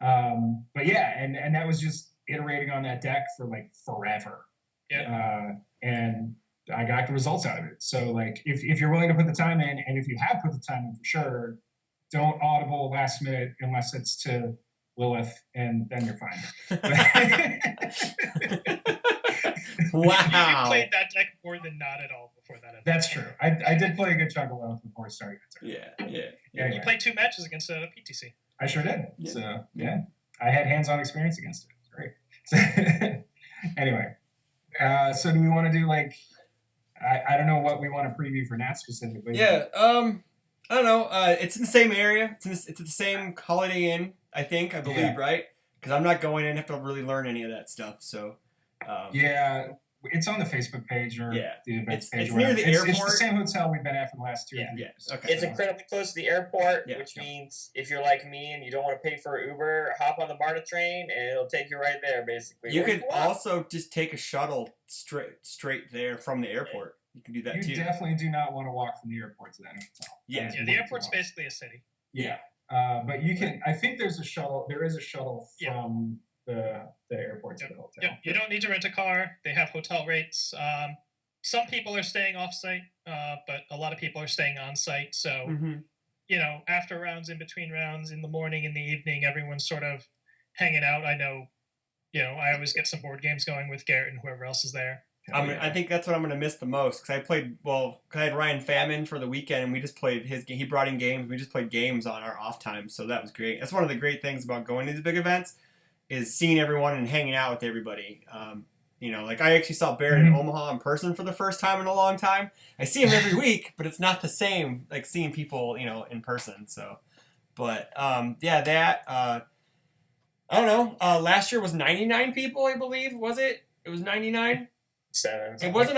But yeah, and that was just iterating on that deck for forever. Yeah. And I got the results out of it. So if you're willing to put the time in, and if you have put the time in for sure, don't audible last minute unless it's to Lilith, and then you're fine. Wow. You played that deck more than not at all before that. That's true. I did play a good chunk of Lilith before I started. Yeah. You played 2 matches against PTC. I sure did. Yeah. So yeah, I had hands-on experience against it. It was great. Anyway, so do we want to do I don't know what we want to preview for Nats specifically. Yeah. I don't know. It's in the same area. It's at the same Holiday Inn, I believe, Yeah. right? Because I'm not going in and have to really learn any of that stuff. So. Yeah, it's on the Facebook page or the events page. It's near the airport. It's the same hotel we've been at for the last 2 or 3 years. Okay. It's incredibly close to the airport, Yeah. which means if you're like me and you don't want to pay for Uber, hop on the MARTA train and it'll take you right there, basically. You could also just take a shuttle straight there from the airport. You can do that too. You definitely do not want to walk from the airport to that hotel. Yeah. The airport's basically a city. Yeah. But you can. I think there's a shuttle. There is a shuttle from the airport to the hotel. Yep. You don't need to rent a car. They have hotel rates. Some people are staying off site, but a lot of people are staying on site. So, after rounds, in between rounds, in the morning, in the evening, everyone's sort of hanging out. I know, I always get some board games going with Garrett and whoever else is there. I think that's what I'm going to miss the most because I had Ryan Famine for the weekend and we just played he brought in games. We just played games on our off time, so that was great. That's one of the great things about going to these big events is seeing everyone and hanging out with everybody. Like I actually saw Barrett in Omaha in person for the first time in a long time. I see him every week, but it's not the same like seeing people, in person. So, but that I don't know. Last year was 99 people, I believe. Was it? It was 99. It wasn't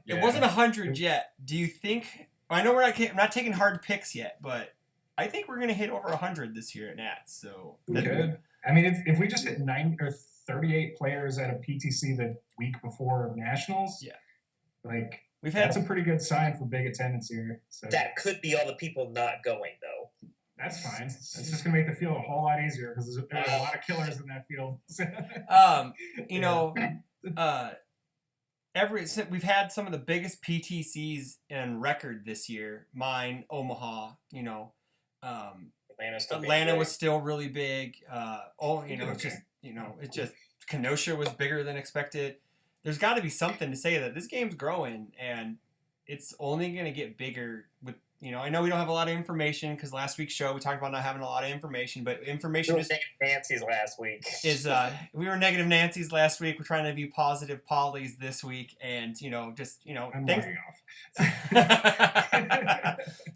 It wasn't 100 yet. Do you think? I know I'm not taking hard picks yet, but I think we're gonna hit over 100 this year at Nats. So we could. I mean, if we just hit 38 players at a PTC the week before Nationals, that's a pretty good sign for big attendance here. So that could be all the people not going though. That's fine. That's just gonna make the field a whole lot easier because there are a lot of killers in that field. We've had some of the biggest PTCs in record this year. Mine, Omaha, Atlanta was still really big. It's just Kenosha was bigger than expected. There's got to be something to say that this game's growing and it's only going to get bigger with. I know we don't have a lot of information because last week's show we talked about not having a lot of information, but information is Nancy's last week. We were negative Nancy's last week. We're trying to be positive Polly's this week, and I'm things.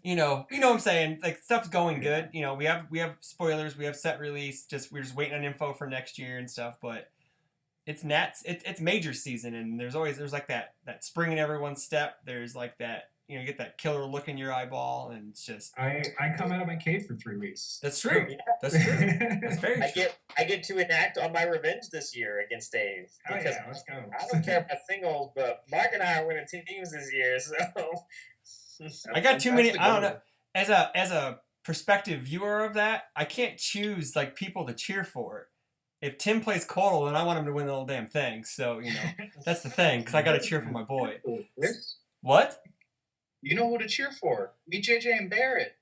You know what I'm saying? Like stuff's going good. We have spoilers. We have set release. We're just waiting on info for next year and stuff. But it's Nats. It's major season, and there's like that spring in everyone's step. There's like that. You get that killer look in your eyeball, and it's just. I come out of my cave for 3 weeks. That's true. That's true. That's very true. I get to enact on my revenge this year against Dave because let's go. I don't care about singles, but Mark and I are winning teams this year, so. I got too many. I don't know. As a prospective viewer of that, I can't choose like people to cheer for. If Tim plays Codal, then I want him to win the whole damn thing. So that's the thing because I got to cheer for my boy. What? You know who to cheer for. Me, JJ, and Barrett.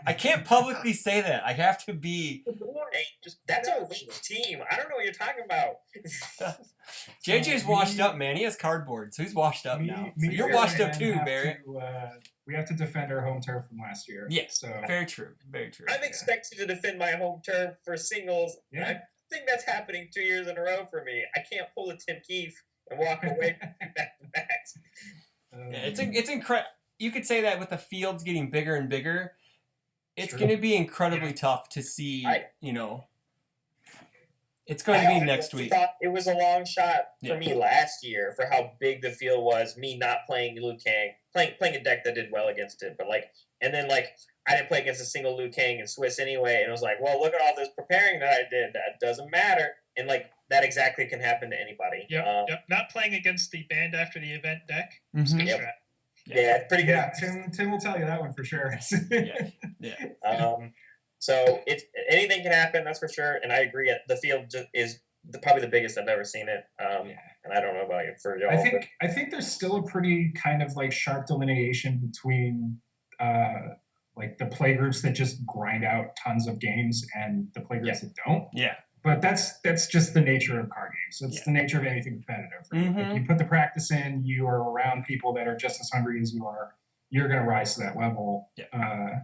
I can't publicly say that. I have to be. That's our weak team. I don't know what you're talking about. JJ's washed up, man. He has cardboard, so he's washed up now. So you're washed up too, Barrett. We have to defend our home turf from last year. Yes, so. Very true. Very true. I'm expected to defend my home turf for singles. Yeah. I think that's happening 2 years in a row for me. I can't pull a Tim Keefe and walk away from back-to-backs. It's incredible. You could say that with the fields getting bigger and bigger, it's going to be incredibly tough to see. It's going to be next week. It was a long shot for me last year for how big the field was. Me not playing Liu Kang, playing a deck that did well against it, but I didn't play against a single Liu Kang in Swiss anyway, and it was like, well, look at all this preparing that I did. That doesn't matter, and that exactly can happen to anybody. Yep. Not playing against the band after the event deck. Mm-hmm. Yeah, pretty good. Yeah, Tim will tell you that one for sure. So anything can happen, that's for sure. And I agree. The field is probably the biggest I've ever seen it. And I don't know about you for y'all. I think there's still a pretty kind of sharp delineation between the play groups that just grind out tons of games and the play groups that don't. Yeah. But that's just the nature of card games. It's the nature of anything competitive. Right? Mm-hmm. If you put the practice in, you are around people that are just as hungry as you are. You're going to rise to that level. Yeah.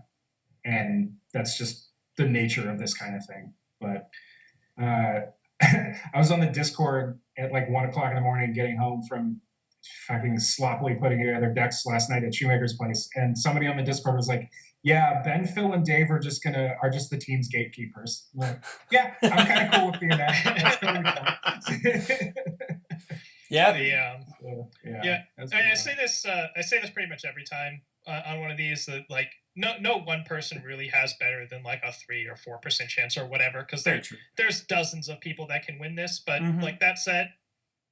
And that's just the nature of this kind of thing. But I was on the Discord at 1 o'clock in the morning getting home from fucking sloppily putting together decks last night at Shoemaker's place, and somebody on the Discord was like, "Yeah, Ben, Phil, and Dave are just the team's gatekeepers." I'm like, yeah, I'm kind of cool with being that. That's totally cool. Yeah. I say this pretty much every time on one of these, that like no one person really has better than like a 3 or 4% chance or whatever, because there's dozens of people that can win this. But like that said,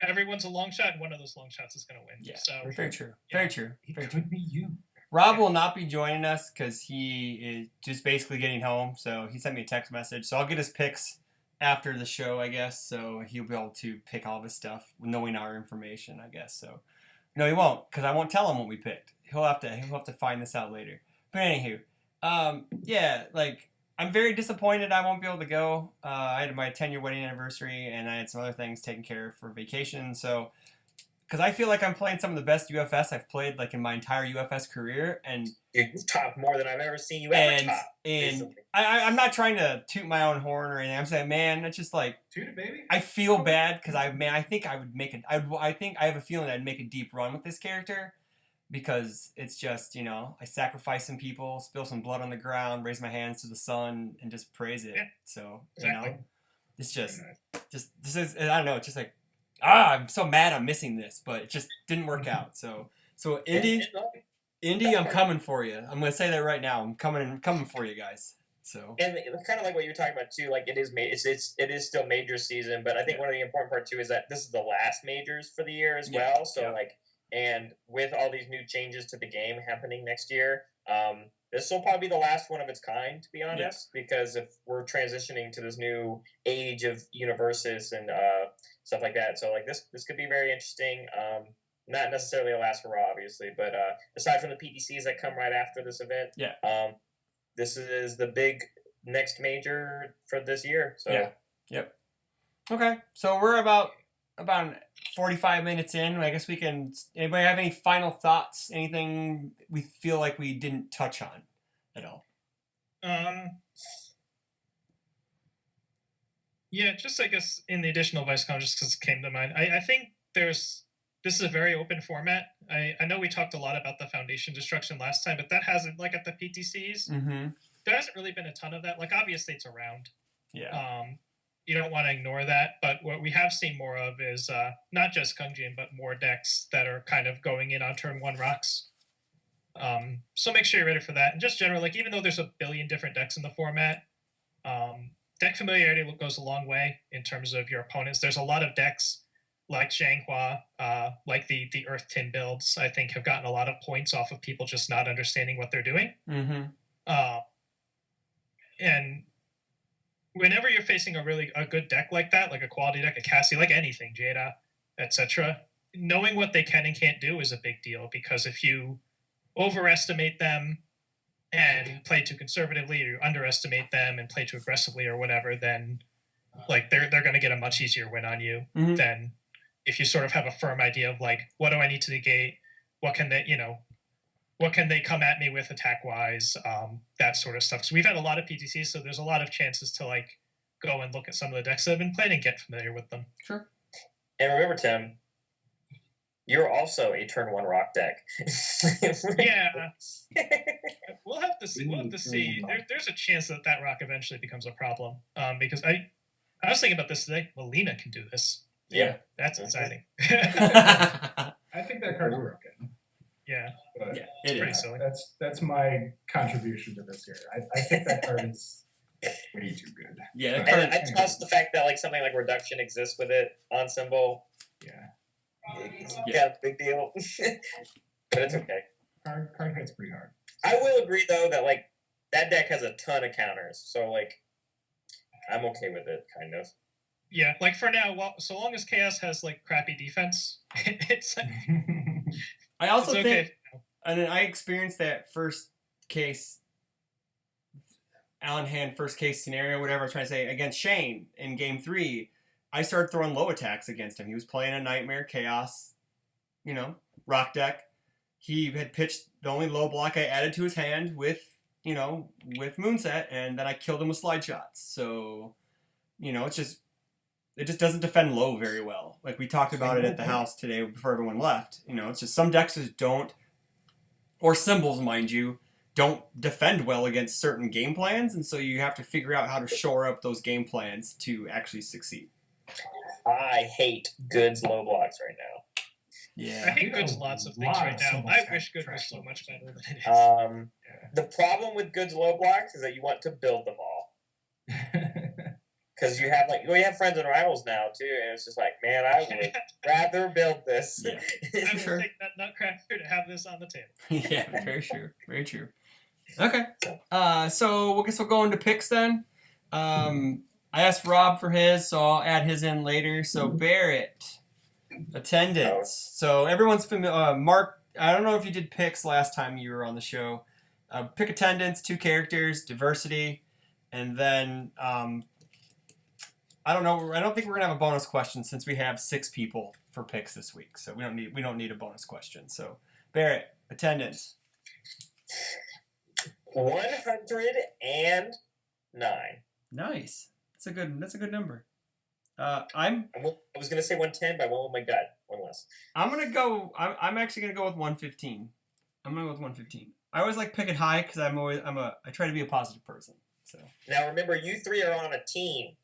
everyone's a long shot, and one of those long shots is going to win. Yeah, so very true. Very true. It could be you. Rob will not be joining us because he is just basically getting home. So he sent me a text message. So I'll get his picks after the show, I guess. So he'll be able to pick all of his stuff, knowing our information, I guess. So no, he won't, because I won't tell him what we picked. He'll have to find this out later. But anywho, yeah, like I'm very disappointed I won't be able to go. I had my 10-year wedding anniversary, and I had some other things taken care of for vacation. So, because I feel like I'm playing some of the best UFS I've played like in my entire UFS career, and you've topped more than I've ever seen you ever top. And I'm not trying to toot my own horn or anything. I'm saying, man, it's just like toot it, baby. I feel bad because I think I would make it. I think I have a feeling I'd make a deep run with this character. Because it's just, I sacrifice some people, spill some blood on the ground, raise my hands to the sun, and just praise it. Yeah. So, it's just this is, I don't know, it's just like, I'm so mad I'm missing this, but it just didn't work out. So Indy, I'm coming for you. I'm going to say that right now. I'm coming for you guys. So. And kind of like what you're talking about too, like it is still major season, but I think one of the important part too is that this is the last majors for the year as well. So and with all these new changes to the game happening next year, this will probably be the last one of its kind, to be honest, because if we're transitioning to this new age of universes and stuff like that. So like this could be very interesting. Not necessarily a last hurrah, obviously, but aside from the PTCs that come right after this event, this is the big next major for this year. So yep. Okay, so we're about 45 minutes in. I guess we can. Anybody have any final thoughts? Anything we feel like we didn't touch on at all? Yeah, just I guess in the additional ViceCon, just because it came to mind, I think this is a very open format. I know we talked a lot about the Foundation destruction last time, but that hasn't, like at the PTCs, there hasn't really been a ton of that. Like obviously it's around. Yeah. You don't want to ignore that, but what we have seen more of is not just Gungeon, but more decks that are kind of going in on turn 1 rocks. So make sure you're ready for that. And just generally, like even though there's a billion different decks in the format, deck familiarity goes a long way in terms of your opponents. There's a lot of decks like Zhanghua, like the Earth Tin builds, I think have gotten a lot of points off of people just not understanding what they're doing. And whenever you're facing a good deck like that, like a quality deck, a Cassie, like anything, Jada, etc., knowing what they can and can't do is a big deal, because if you overestimate them and play too conservatively, or you underestimate them and play too aggressively or whatever, then like they're going to get a much easier win on you than if you sort of have a firm idea of like, what do I need to negate? What can they come at me with attack wise? That sort of stuff. So we've had a lot of PTCs, so there's a lot of chances to like go and look at some of the decks that have been played and get familiar with them. Sure. And remember, Tim, you're also a turn 1 rock deck. Yeah. We'll have to see. There's a chance that rock eventually becomes a problem. Because I was thinking about this today. Melina can do this. Yeah. That's exciting. I think that card's broken. Yeah. But it pretty is. silly. That's my contribution to this year. I think that card is way too good. Yeah. And I trust the fact that like something like reduction exists with it on symbol. Yeah, big deal. But it's okay. Card hits pretty hard. I will agree though that like that deck has a ton of counters, so like I'm okay with it, kind of. Yeah, like for now, so long as Chaos has like crappy defense, it's like I also it's think, okay. and I experienced that first case, on hand first case scenario, whatever I was trying to say, against Shane in game 3. I started throwing low attacks against him. He was playing a Nightmare Chaos, rock deck. He had pitched the only low block I added to his hand with Moonset, and then I killed him with slide shots. So, it's it just doesn't defend low very well. Like we talked about it at the house today before everyone left. You know, it's just some decks just don't, or symbols, mind you, don't defend well against certain game plans, and so you have to figure out how to shore up those game plans to actually succeed. I hate Good's low blocks right now. Yeah. I hate Good's lots of things right now. I wish Good was so much better than it is. The problem with Good's low blocks is that you want to build them all. Because you have friends and rivals now too, and it's just like, man, I would rather build this. Yeah. I would take that nutcracker to have this on the table. Yeah, very true. Very true. Okay. So I guess we'll go into picks then. I asked Rob for his, so I'll add his in later. So Barrett, attendance. So everyone's familiar. Mark, I don't know if you did picks last time you were on the show. Pick attendance, 2 characters, diversity, and then I don't know. I don't think we're gonna have a bonus question since we have 6 people for picks this week. So we don't need a bonus question. So Barrett, attendance. 109. Nice. That's a good number. I was gonna say 110, but I went with my gut. One less. I'm actually gonna go with 115. I'm gonna go with 115. I always like picking high because I try to be a positive person. So now remember, you 3 are on a team.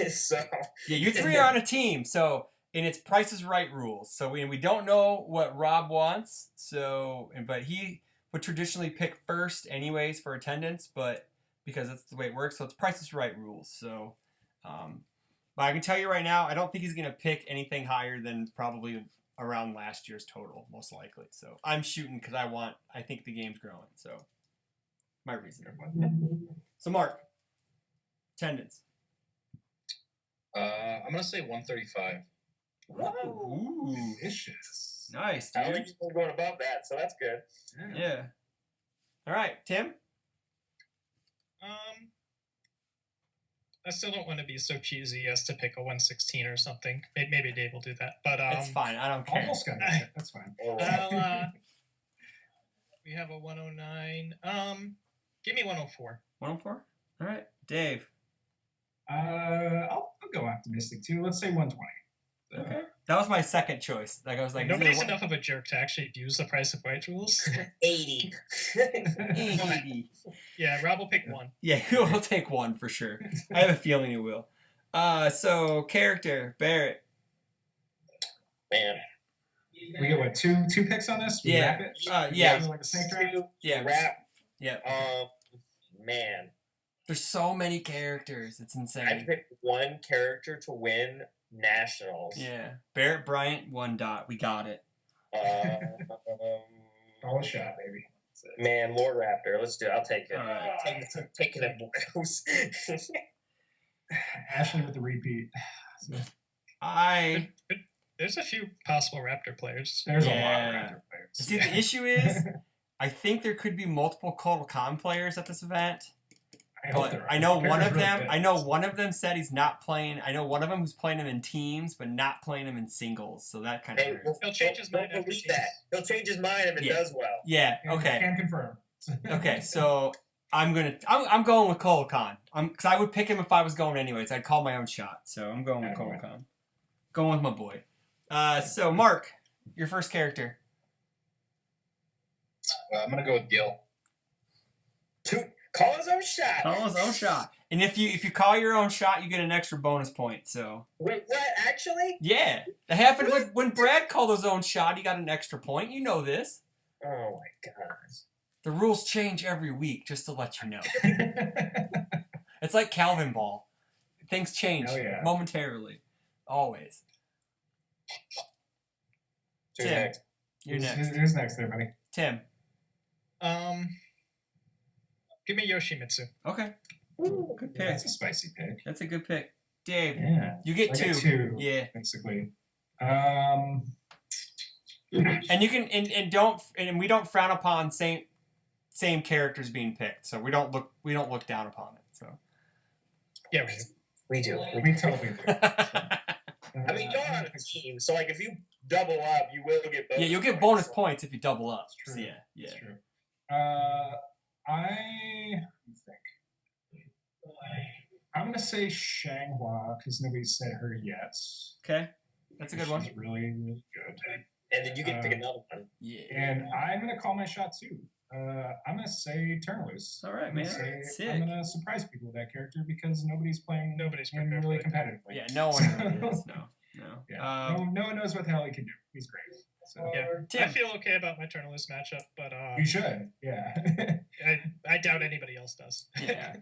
So yeah, you 3 are on a team. So and it's Price is Right rules. So we don't know what Rob wants. But he would traditionally pick first anyways for attendance, but because that's the way it works. So it's Price is Right rules. So, but I can tell you right now, I don't think he's gonna pick anything higher than probably around last year's total, most likely. So I'm shooting because I think the game's growing. So my reason. So Mark, attendance. I'm gonna say 135. Ooh, Delicious. nice, I don't dude. think you're going above that, so that's good. Yeah. All right, Tim. I still don't want to be so cheesy as to pick a 116 or something. Maybe Dave will do that, but It's fine. I don't care. Almost got it. That's fine. we have a 109. Give me 104. 104. All right, Dave. I'll go optimistic too. Let's say 120. Okay. That was my second choice. Like I was like, Nobody's enough of a jerk to actually abuse the Price of Right rules. 80. 80. Yeah, Rob will pick 1. Yeah, he'll take 1 for sure. I have a feeling he will. So character Barrett. Man. We get what, two picks on this? We Yeah. wrap it? Yeah. Like a snake draft? Yeah. Wrap. Yeah. Man. There's so many characters. It's I insane. picked 1 character to win nationals. Yeah. Barrett Bryant, 1 dot. We got it. All a shot, baby. Man, Lord Raptor. Let's do it. I'll take it. All right. Taking it, boys. Ashley with the repeat. There's a few possible Raptor players. There's a lot Yeah. of Raptor players. See, the issue is, I think there could be multiple Kotal Khan players at this event. But I know one of them. I know one of them said he's not playing. I know one of them who's playing him in teams, but not playing him in singles. So that kind of hurts. He'll change his mind Don't after believe teams. that. He'll change his mind if it Yeah. does well. Yeah. Okay. Can confirm. Okay. So I'm going with Kotal Khan. Because I would pick him if I was going anyways. I'd call my own shot. So I'm going with Kotal Khan. Going with my boy. So Mark, your first character. I'm gonna go with Gil. Call his own shot. Call his own shot. And if you call your own shot, you get an extra bonus point. So Wait, what? Actually? yeah, that happened when Brad called his own shot. He got an extra point. You know this. Oh my gosh. The rules change every week, just to let you know. It's like Calvin Ball. Things change momentarily, always. Who's Tim, next? you're next. Who's next there, buddy? Tim. Give me Yoshimitsu. Okay. Ooh. Good Yeah, pick. that's a spicy pick. That's a good pick. Dave, Yeah. you get I get 2. 2. Yeah. Basically. And you can and we don't frown upon same characters being picked, so we don't look down upon it. So Yeah, We do. We totally do. I mean, you're on a team, so like if you double up, you will get bonus. yeah, you'll get bonus points if you double up. True. So yeah. That's true. I'm gonna say Shanghua because nobody's said her yet. Okay, that's a good one. She's really, really good. And then you can pick another one. Yeah. And I'm gonna call my shot too. I'm gonna say Turnloose. All right, I'm gonna man. say- Sick. I'm gonna surprise people with that character because nobody's playing Nobody's him prepared really for it. competitively. Yeah, no one really is. No. Yeah, no one knows what the hell he can do. He's great. So Yeah. Tim. I feel okay about my Eternalist matchup, but you should. Yeah. I doubt anybody else does. Yeah.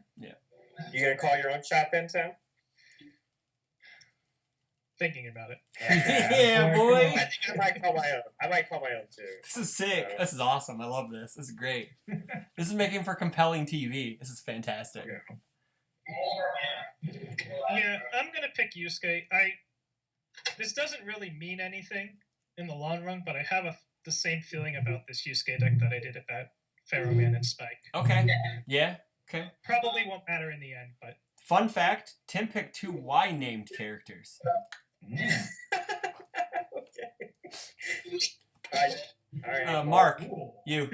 You gonna call your own shot then, Sam? Thinking about it. Yeah, boy. I think I might call my own. I might call my own too. This is sick. This is awesome. I love this. This is great. This is making for compelling TV. This is fantastic. Yeah, I'm gonna pick Yusuke. This doesn't really mean anything in the long run, but I have the same feeling about this Yusuke deck that I did about Pharaoh Man and Spike. Okay. Yeah. Okay. Probably won't matter in the end, but Fun fact: Tim picked 2 Y-named characters. Okay. All right. Mark, you.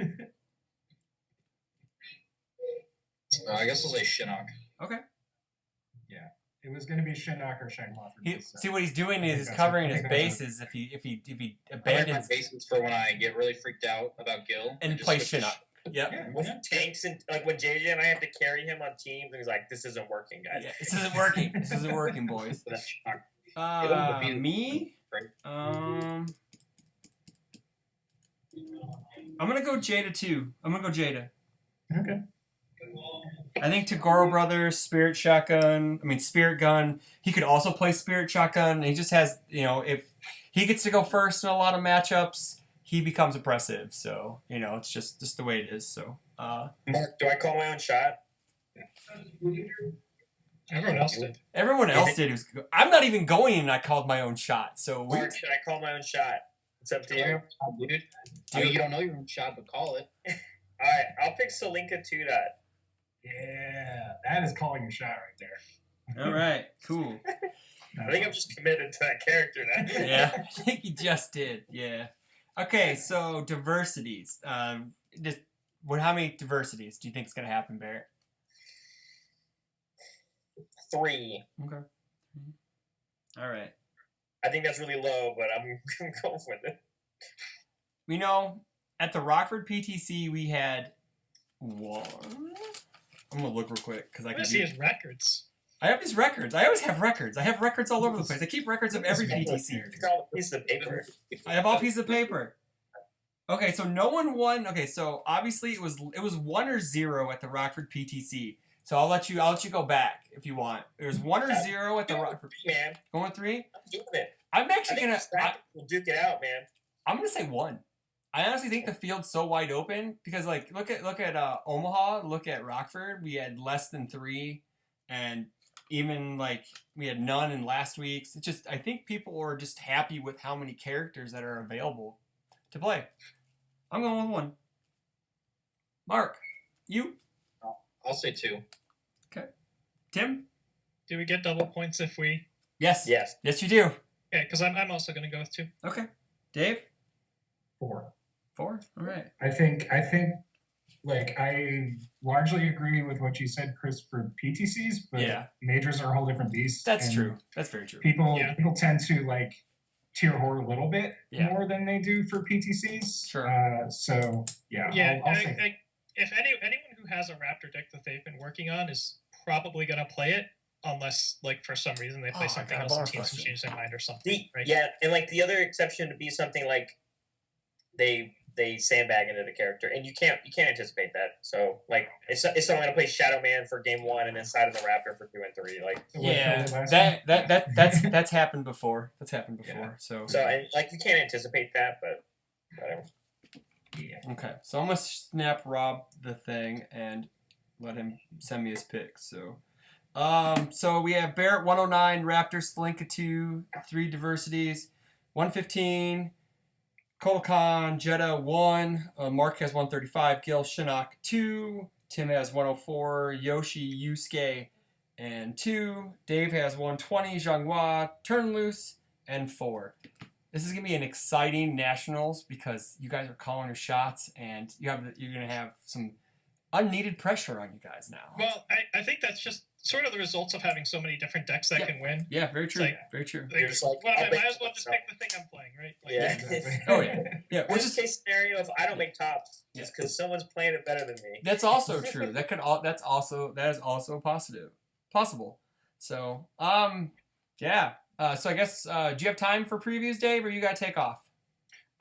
I guess I'll say Shinnok. Okay. It was gonna be Shinnok or Shanghua for me. So. See what he's doing is he's I covering think his that's bases if he I like my abandons bases for when I get really freaked out about Gil. and just play switch to Shinnok. Yep. Yeah, With tanks and like when JJ and I have to carry him on teams, and he's like, "This isn't working, guys." Yeah, this isn't working. This isn't working, boys. Me? I'm gonna go Jada too. I'm gonna go Jada. Okay. I think Tagoro Brothers, Spirit Gun. He could also play Spirit Shotgun. He just has, if he gets to go first in a lot of matchups, he becomes oppressive. So, it's just the way it is. So, Mark, do I call my own shot? everyone else did. everyone else did. I'm not even going, and I called my own shot. So, Mark, should I call my own shot? It's up to you. Dude. I mean, you don't know your own shot, but call it. All right, I'll pick Salinka 2 dot. Yeah, that is calling your shot right there. all right, cool. I think I'm just committed to that character now. Yeah, I think you just did. Yeah. Okay, so diversities. How many diversities do you think is going to happen, Barrett? 3. Okay. All right. I think that's really low, but I'm going with it. At the Rockford PTC, we had 1. I'm going to look real quick because I I can want to see his records. I have these records. I always have records. I have records all over the place. I keep records of every PTC. It's all a piece of paper. I have all pieces of paper. Okay, so no one won. Okay, so obviously it was 1 or 0 at the Rockford PTC. So I'll let you go back if you want. There's 1 or 0 at the Rockford. Man, Going 3. I'm doing it. I'm I actually think gonna. we'll duke it out, man. I'm gonna say 1. I honestly think the field's so wide open because look at Omaha, look at Rockford. We had less than 3, and even we had none in last week's. It's just I think people are just happy with how many characters that are available to play. I'm going with 1. Mark, you? I'll say 2. Okay. Tim? Do we get double points if we? Yes. Yes. Yes, you do. Yeah, because I'm also going to go with 2. Okay. Dave? 4. 4. All right. I think I largely agree with what you said, Chris, for PTCs, but Yeah. majors are a whole different beast. That's and true. That's very true. People Yeah. tend to tier horror a little bit Yeah. more than they do for PTCs. Sure. So yeah, Yeah, I'll say if anyone who has a Raptor deck that they've been working on is probably going to play it, unless for some reason they play Oh, something I got a else and bonus teams and question. change their mind or something. Right? Yeah, and the other exception to be something like they sandbag into the character, and you can't anticipate that. So if someone gonna play Shadow Man for game 1 and then side of the Raptor for 2 and 3, That's happened before. Yeah. So and you can't anticipate that, but whatever. okay. So I'm gonna snap Rob the thing and let him send me his picks. So we have Barrett 109, Raptor, Slinka 2, 3 diversities, 115. Kolkan, Jetta 1, Mark has 135, Gil Shinnok 2, Tim has 104, Yoshi Yusuke and 2, Dave has 120, Zhanghua, Turn Loose, and 4. This is gonna be an exciting nationals because you guys are calling your shots and you're gonna have some unneeded pressure on you guys now. Well, I think that's just sort of the results of having so many different decks that can win. Yeah, very true. Like- very true. Like, You're just like, well, I I'll might make as well just myself. pick the thing I'm playing, right? Like, Yeah. Exactly. Oh yeah, yeah. Which Worst is case scenario, if I don't make tops, just because someone's playing it better than me. that's also true. That is also possible. So yeah. So I guess do you have time for previews, Dave, or you got to take off?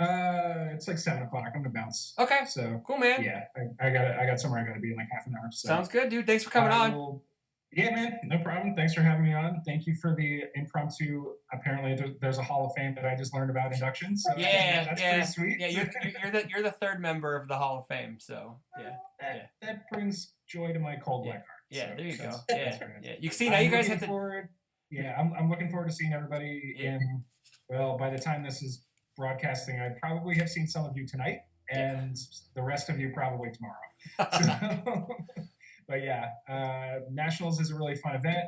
It's like 7 o'clock. I'm gonna bounce. Okay, So cool, man. yeah, I got somewhere I gotta be in like half an hour. So Sounds good, dude. Thanks for coming on. Yeah, man, no problem. Thanks for having me on. Thank you for the impromptu. Apparently, there's a Hall of Fame that I just learned about induction. So Yeah, that's yeah, pretty sweet. Yeah, you're the third member of the Hall of Fame. So yeah, that brings joy to my cold black heart. yeah. So There you go. that's Yeah, right. yeah. You see now, you guys have to. I'm looking forward to seeing everybody in. Well, by the time this is broadcasting, I probably have seen some of you tonight, and the rest of you probably tomorrow. So, but yeah, Nationals is a really fun event.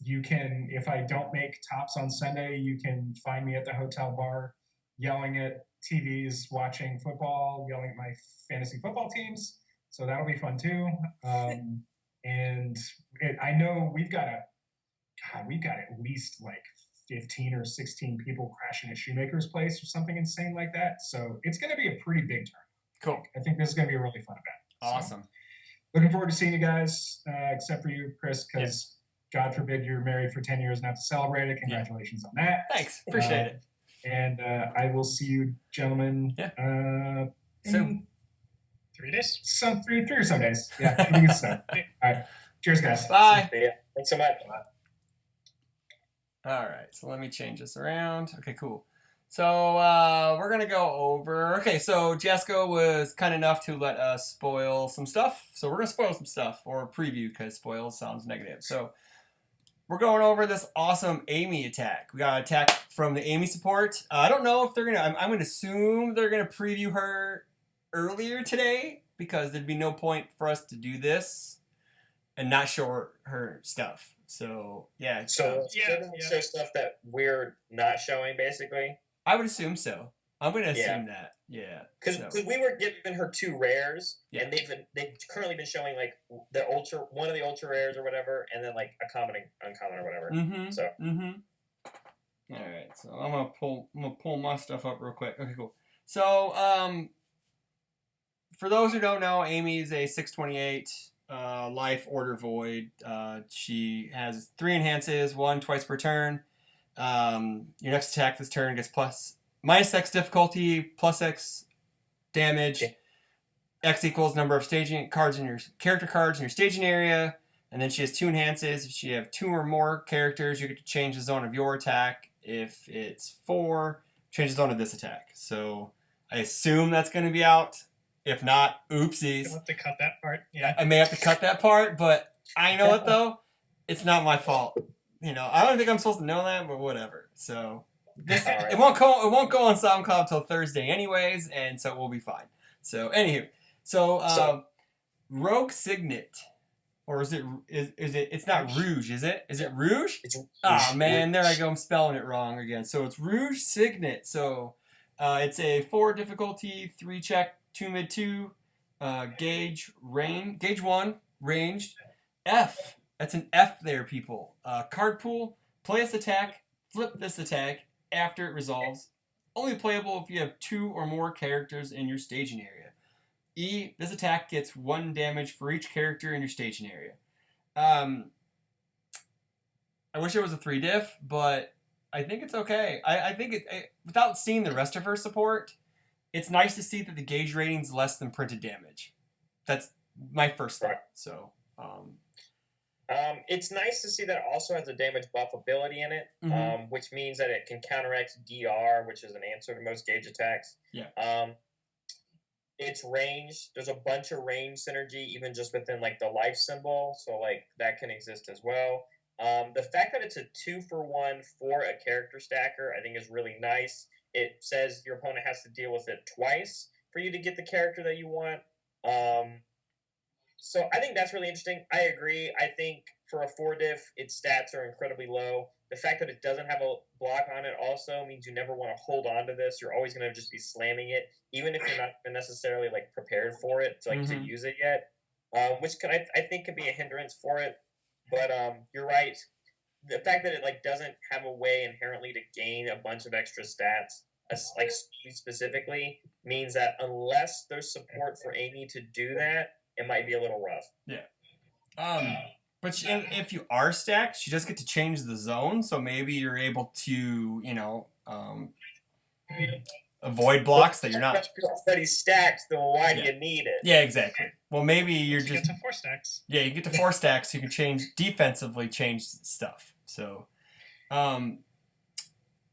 You can, if I don't make tops on Sunday, you can find me at the hotel bar, yelling at TVs, watching football, yelling at my fantasy football teams. So that'll be fun too. And I know we've got at least like 15 or 16 people crashing at Shoemaker's Place or something insane like that. So it's going to be a pretty big turn. Cool. I think this is going to be a really fun event. Awesome. So, looking forward to seeing you guys, except for you, Chris, because God forbid you're married for 10 years and have to celebrate it. Congratulations on that. Thanks. Appreciate it. And I will see you gentlemen in 3 days. three or some days. Yeah, it'll be good stuff. All right. Cheers, guys. Bye. Yeah. Thanks so much. All right, so let me change this around. Okay, cool. So we're gonna go over. Okay, so Jessica was kind enough to let us spoil some stuff. So we're gonna spoil some stuff, or preview, because spoil sounds negative. So we're going over this awesome Amy attack. We got an attack from the Amy support. I don't know if they're gonna. I'm gonna assume they're gonna preview her earlier today, because there'd be no point for us to do this and not show her stuff. So yeah. So show stuff that we're not showing, basically. I would assume so. I'm going to assume that. Yeah. Because we were giving her 2 rares, Yeah. and they've currently been showing like one of the ultra rares or whatever, and then like a common, uncommon or whatever. Mm-hmm. So. Mm-hmm. All right. So I'm gonna pull my stuff up real quick. Okay, cool. So for those who don't know, Amy is a 628 life order void. She has 3 enhances, 1 twice per turn. Your next attack this turn gets minus X difficulty, plus X damage. Okay. X equals number of staging cards in your character cards in your staging area. And then she has 2 enhances. If you have 2 or more characters, you get to change the zone of your attack. If it's 4, change the zone of this attack. So I assume that's going to be out. If not, oopsies. You'll have to cut that part. Yeah. I may have to cut that part, but I know it though. It's not my fault. You know, I don't think I'm supposed to know that, but whatever. So it won't go on SoundCloud till Thursday anyways, and so we'll be fine. So anywho, Rogue Signet, or is it? It's not Rouge, is it? Is it Rouge? Ah, man, there I go. I'm spelling it wrong again. So it's Rouge Signet. So it's a 4 difficulty, 3 check, 2 mid 2, gauge 1, ranged, F. That's an F there, people. Card pool, play this attack, flip this attack after it resolves. Only playable if you have 2 or more characters in your staging area. E, this attack gets 1 damage for each character in your staging area. I wish it was a 3 diff, but I think it's okay. I think without seeing the rest of her support, it's nice to see that the gauge rating's less than printed damage. That's my first thought. So, it's nice to see that it also has a damage buff ability in it, which means that it can counteract DR, which is an answer to most gauge attacks. Yeah. It's range. There's a bunch of range synergy, even just within like the life symbol. So like that can exist as well. The fact that it's a 2-for-1 for a character stacker, I think is really nice. It says your opponent has to deal with it twice for you to get the character that you want. So I think that's really interesting. I agree. I think for a 4 diff, its stats are incredibly low. The fact that it doesn't have a block on it also means you never want to hold on to this. You're always going to just be slamming it, even if you're not necessarily like prepared for it to use it yet. which I think could be a hindrance for it. But you're right. The fact that it like doesn't have a way inherently to gain a bunch of extra stats, like speed specifically, means that unless there's support for Amy to do that, it might be a little rough. Yeah. But if you are stacked, she does get to change the zone, so maybe you're able to, avoid blocks that you're not. Already stacked, then why do you need it? Yeah, exactly. Well, maybe you're You just get to 4 stacks. Yeah, you get to 4 stacks. So you can defensively change stuff. So, I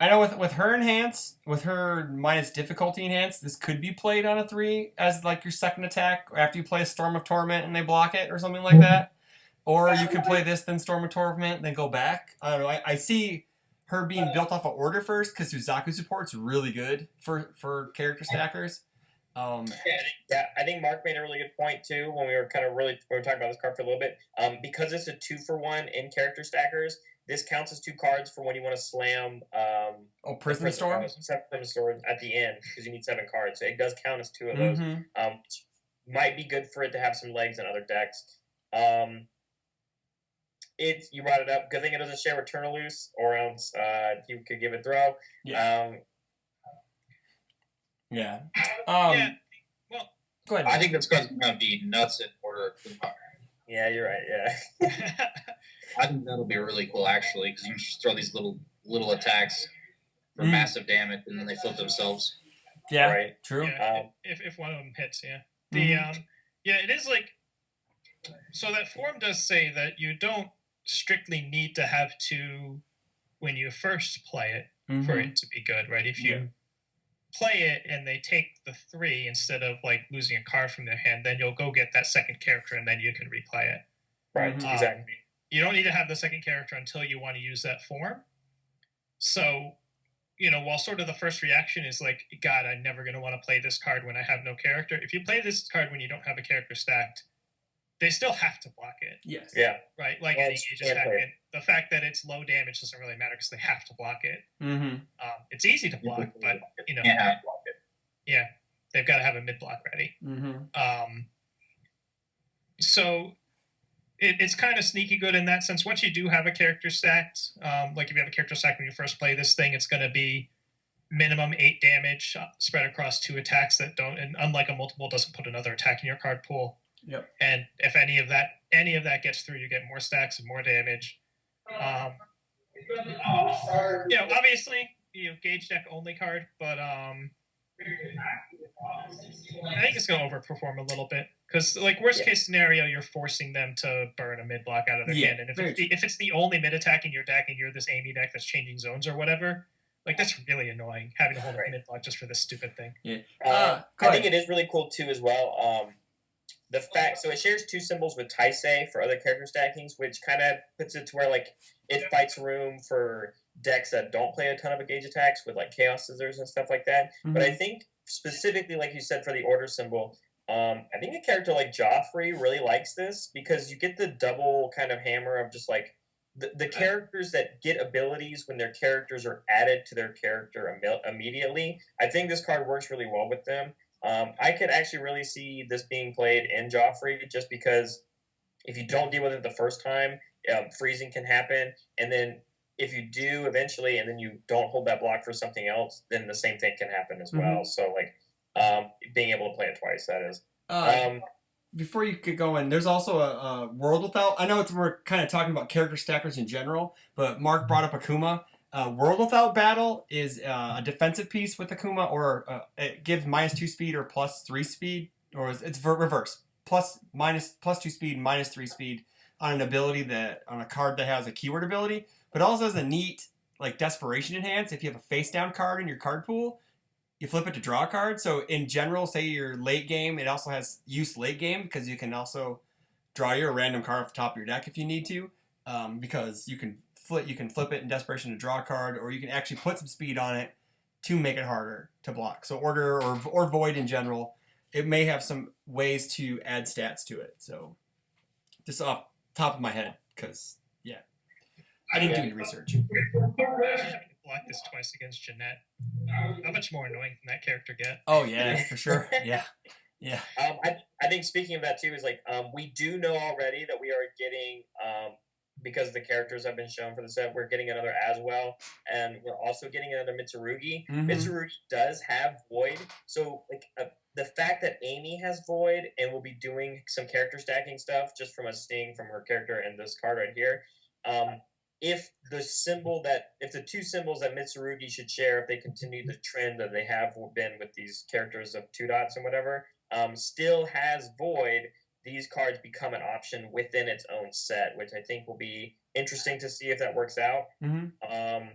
know with her enhance, with her minus difficulty enhance, this could be played on a 3 as like your second attack after you play a Storm of Torment and they block it or something like that. Or you could play this, then Storm of Torment, then go back. I don't know. I see her being built off of order first because Suzaku support's really good for character stackers. I think Mark made a really good point too when we were talking about this card for a little bit. Because it's a 2-for-1 in character stackers, this counts as 2 cards for when you want to slam. Prison Storm. Prison Storm at the end because you need 7 cards, so it does count as 2 of those. Might be good for it to have some legs in other decks. You brought it up. Good thing it doesn't share with Turnerloose, or else you could give it throw. Yeah. Yeah. Well, go ahead. I think that's going to be nuts in order of Kumar. Yeah, you're right. Yeah. I think that'll be really cool, actually, because you just throw these little attacks for massive damage, and then they flip themselves. Yeah, right. True. Yeah, if one of them hits, yeah. It is like, so that form does say that you don't strictly need to have 2 when you first play it for it to be good, right? If you play it and they take the 3 instead of like losing a card from their hand, then you'll go get that second character and then you can replay it. Right, exactly. You don't need to have the second character until you want to use that form. So, while sort of the first reaction is like, God, I'm never going to want to play this card when I have no character. If you play this card when you don't have a character stacked, they still have to block it. Yes. Yeah. Right? Like any gauge attack. And the fact that it's low damage doesn't really matter because they have to block it. It's easy to block, but, yeah, they've got to have a mid-block ready. So it's kind of sneaky good in that sense. Once you do have a character stacked, like if you have a character stacked when you first play this thing, it's going to be minimum 8 damage spread across 2 attacks that don't, and unlike a multiple, doesn't put another attack in your card pool. Yep. And if any of that gets through, you get more stacks and more damage. Obviously, gauge deck only card, but I think it's going to overperform a little bit because, like, worst case scenario, you're forcing them to burn a mid block out of their hand, and if it's the only mid attack in your deck and you're this Amy deck that's changing zones or whatever. Like, that's really annoying, having to hold a mid block just for this stupid thing. Yeah. I think it is really cool, too, as well. So it shares 2 symbols with Taisei for other character stackings, which kind of puts it to where, like, it fights room for decks that don't play a ton of engage attacks with, like, Chaos Scissors and stuff like that. But I think, specifically, like you said, for the order symbol, I think a character like Joffrey really likes this because you get the double kind of hammer of just, like, the characters that get abilities when their characters are added to their character immediately. I think this card works really well with them. I could actually really see this being played in Joffrey just because if you don't deal with it the first time, freezing can happen. And then if you do eventually and then you don't hold that block for something else, then the same thing can happen as well. So, like, being able to play it twice, that is. Before you get going, there's also a World Without. I know we're kind of talking about character stackers in general, but Mark brought up Akuma. World Without Battle is a defensive piece with Akuma, or it gives -2 speed or +3 speed, or it's reverse. +2 speed, -3 speed on an ability on a card that has a keyword ability, but also has a neat, like, Desperation Enhance. If you have a face down card in your card pool, you flip it to draw a card. So in general, say you're late game, it also has use late game because you can also draw your random card off the top of your deck if you need to, because you can flip it in Desperation to draw a card, or you can actually put some speed on it to make it harder to block. So Order or Void in general, it may have some ways to add stats to it. So just off top of my head, because I didn't do any research. Block this twice against Jeanette. How much more annoying can that character get? Oh yeah, for sure. Yeah. Yeah. I think speaking of that too is like we do know already that we are getting because the characters have been shown for the set, we're getting another as well, and we're also getting another Mitsurugi. Mhm. Mitsurugi does have Void, so like the fact that Amy has Void and will be doing some character stacking stuff just from us seeing from her character and this card right here. If the two symbols that Mitsurugi should share, if they continue the trend that they have been with these characters of 2 dots and whatever, still has Void, these cards become an option within its own set, which I think will be interesting to see if that works out. Mm-hmm.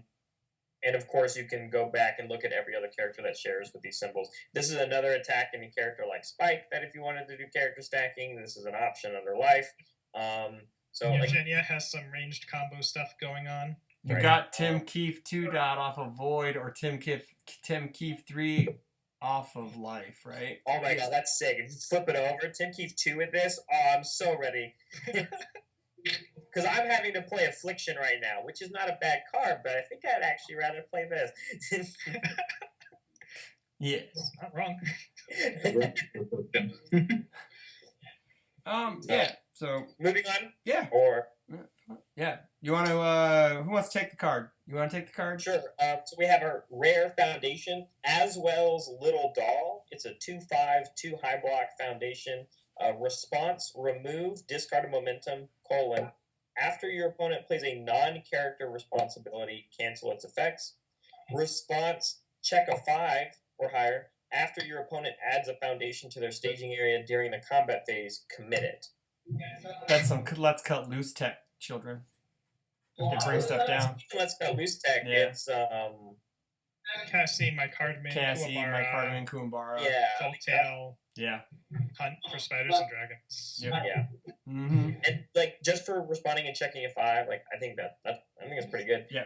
And of course, you can go back and look at every other character that shares with these symbols. This is another attack in a character like Spike that if you wanted to do character stacking, this is an option under life. Virginia has some ranged combo stuff going on. You got Tim Keefe 2 dot off of Void or Tim Keefe 3 off of life, right? Oh my god, that's sick. If you flip it over, Tim Keefe 2 with this, oh, I'm so ready. Because I'm having to play Affliction right now, which is not a bad card, but I think I'd actually rather play this. Yeah. Not wrong. Yeah. So moving on? Yeah. Or yeah. You want to who wants to take the card? You want to take the card? Sure. So we have our Rare Foundation as well as Little Doll. It's a 2/5, 2 high block foundation. Response, remove discarded momentum, : after your opponent plays a non-character responsibility, cancel its effects. Response, check a 5 or higher. After your opponent adds a foundation to their staging area during the combat phase, commit it. That's some let's cut loose tech, children. You can bring stuff down. Let's cut loose tech. Yeah. It's Cassie, my Cardman, Kuwabara. Yeah. Folktale. Yeah. Hunt for spiders and dragons. Yep. Yeah. Mm-hmm. And like just for responding and checking a 5, like I think it's pretty good. Yeah.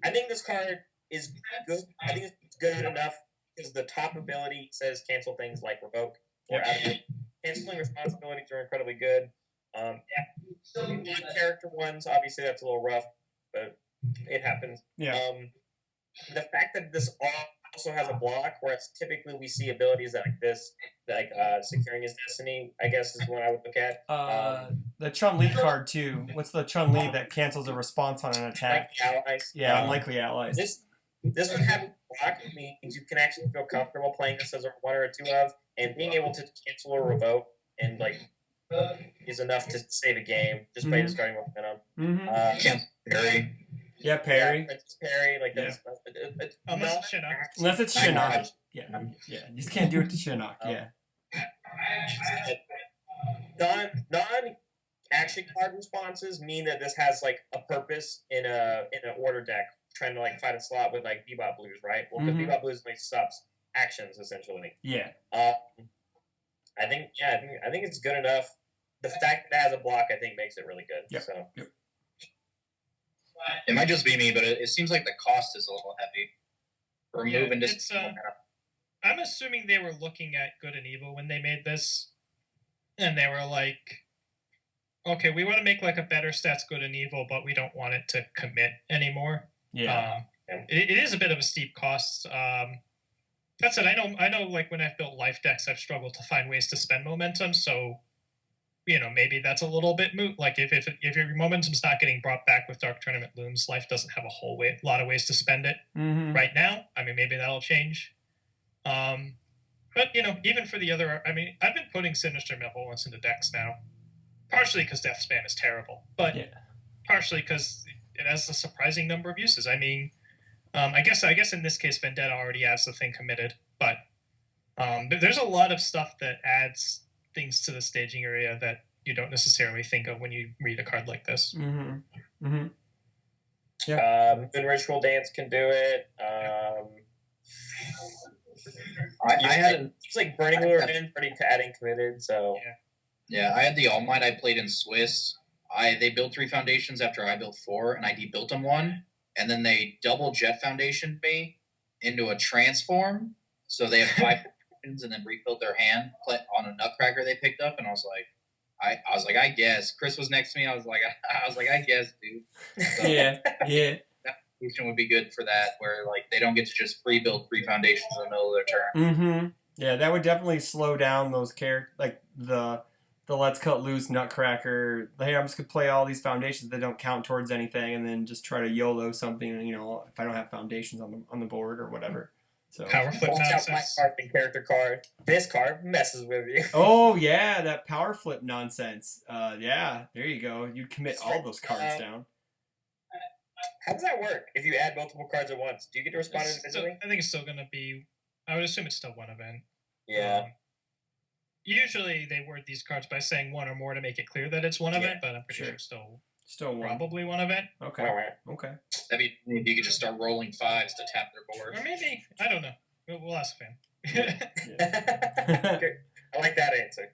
I think this card is good. I think it's good enough because the top ability says cancel things like revoke or canceling responsibilities are incredibly good. Non-character ones, obviously that's a little rough, but it happens. Yeah. The fact that this also has a block, whereas typically we see abilities like this, like Securing His Destiny, I guess is what I would look at. The Chun-Li card too. What's the Chun-Li that cancels a response on an attack? Allies. Yeah, unlikely allies. This one having block means you can actually feel comfortable playing this as a 1 or a 2 of, and being able to cancel or revoke and like is enough to save a game just by discarding momentum. Parry. Yeah, Parry. Yeah, Princess Parry, like that's unless it's Shinnok. Yeah, you just can't do it to Shinnok. Yeah. Non-action card responses mean that this has like a purpose in an order deck, trying to like fight a slot with like Bebop Blues, right? Well, because Bebop Blues like stops actions essentially. Yeah. I think it's good enough. The fact that it has a block, I think, makes it really good. Yep. So. Yep. It might just be me, but it seems like the cost is a little heavy. Remove and just. I'm assuming they were looking at Good and Evil when they made this, and they were like, "Okay, we want to make like a better stats Good and Evil, but we don't want it to commit anymore." Yeah. It is a bit of a steep cost. That said, I know. Like when I've built life decks, I've struggled to find ways to spend momentum. So, maybe that's a little bit moot. Like if your momentum's not getting brought back with Dark Tournament Looms, life doesn't have a lot of ways to spend it right now. I mean, maybe that'll change. But even for the other, I mean, I've been putting Sinister Malevolence into decks now, partially because Death Spam is terrible, but partially because it has a surprising number of uses. I mean. I guess in this case, Vendetta already has the thing committed, but there's a lot of stuff that adds things to the staging area that you don't necessarily think of when you read a card like this. Yeah. Good Ritual Dance can do it. It's like Burning Lure in, pretty adding committed. So yeah, I had the All Might I played in Swiss. They built 3 foundations after I built 4, and I debuilt them 1. And then they double jet foundationed me into a transform. So they have 5 foundations and then rebuilt their hand on a Nutcracker they picked up. And I was like, I guess. Chris was next to me. I was like, I guess, dude. So yeah. That foundation would be good for that, where like they don't get to just pre-build 3 foundations in the middle of their turn. Yeah, that would definitely slow down those characters, like the Let's Cut Loose Nutcracker. Hey, I'm just gonna play all these foundations that don't count towards anything, and then just try to YOLO something. You know, if I don't have foundations on the board or whatever. So Power flip Watch out my nonsense. card and character card. This card messes with you. Oh yeah, that power flip nonsense. Yeah, there you go. You'd commit all those cards down. How does that work? If you add multiple cards at once, do you get to respond individually? I think it's still going to be. I would assume it's still one event. Yeah. Usually they word these cards by saying one or more to make it clear that it's one event, but I'm pretty sure it's Still one. probably one event. Okay. All right. Okay. That'd be if you could just start rolling 5s to tap their board. Or maybe I don't know. We'll ask Fan. Okay. I like that answer.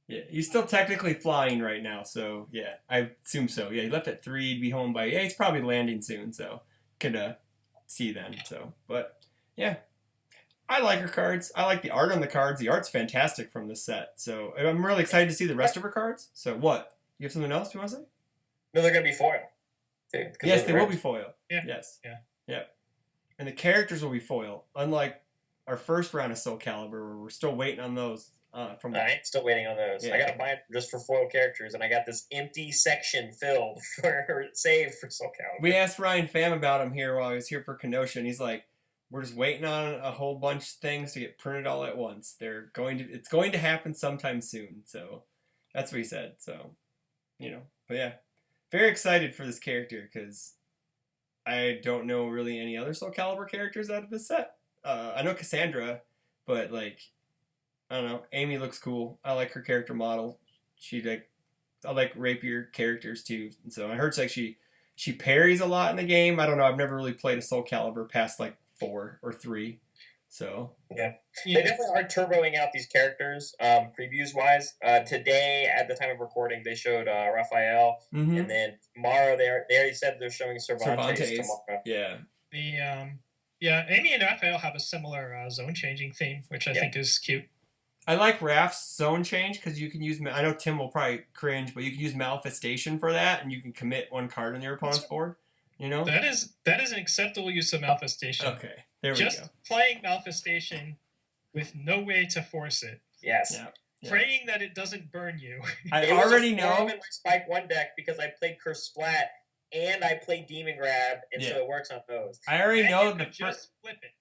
Yeah, he's still technically flying right now, so yeah, I assume so. Yeah, he left at 3, he'd be home by. Yeah, he's probably landing soon, so could see then. So, but yeah, I like her cards. I like the art on the cards. The art's fantastic from this set. So I'm really excited to see the rest of her cards. So what? You have something else you want to say? No, they're gonna be foil. Too, 'cause Yes, those they are will rare. be foil. Yeah. Yes. Yeah. Yep. And the characters will be foil, unlike our first round of Soul Calibur, where we're still waiting on those from the. I ain't still waiting on those. Yeah. I gotta buy it just for foil characters, and I got this empty section filled for saved for Soul Calibur. We asked Ryan Pham about him here while he was here for Kenosha, and he's like, "We're just waiting on a whole bunch of things to get printed all at once. It's going to happen sometime soon." So that's what he said. So, but yeah, very excited for this character because I don't know really any other Soul Calibur characters out of this set. I know Cassandra, but I don't know. Amy looks cool. I like her character model. I like rapier characters too. And so I heard she parries a lot in the game. I don't know. I've never really played a Soul Calibur past 4 or 3. So They definitely are turboing out these characters, previews wise. Today, at the time of recording, they showed Raphael, Mhm. and then tomorrow they already said they're showing Cervantes. Tomorrow. Yeah. Amy and Raphael have a similar zone changing theme, which I think is cute. I like Raph's zone change because you can use. I know Tim will probably cringe, but you can use Manifestation for that, and you can commit one card on your opponent's board. That is an acceptable use of Manifestation. Okay, there we Just go. playing Manifestation with no way to force it, Yes. Yeah. praying that it doesn't burn you. I It was already a form know. in my Spike 1 deck because I played Curse Splat and I played Demon Grab, and Yeah. so it works on those. I already And know you the could first. just flip it.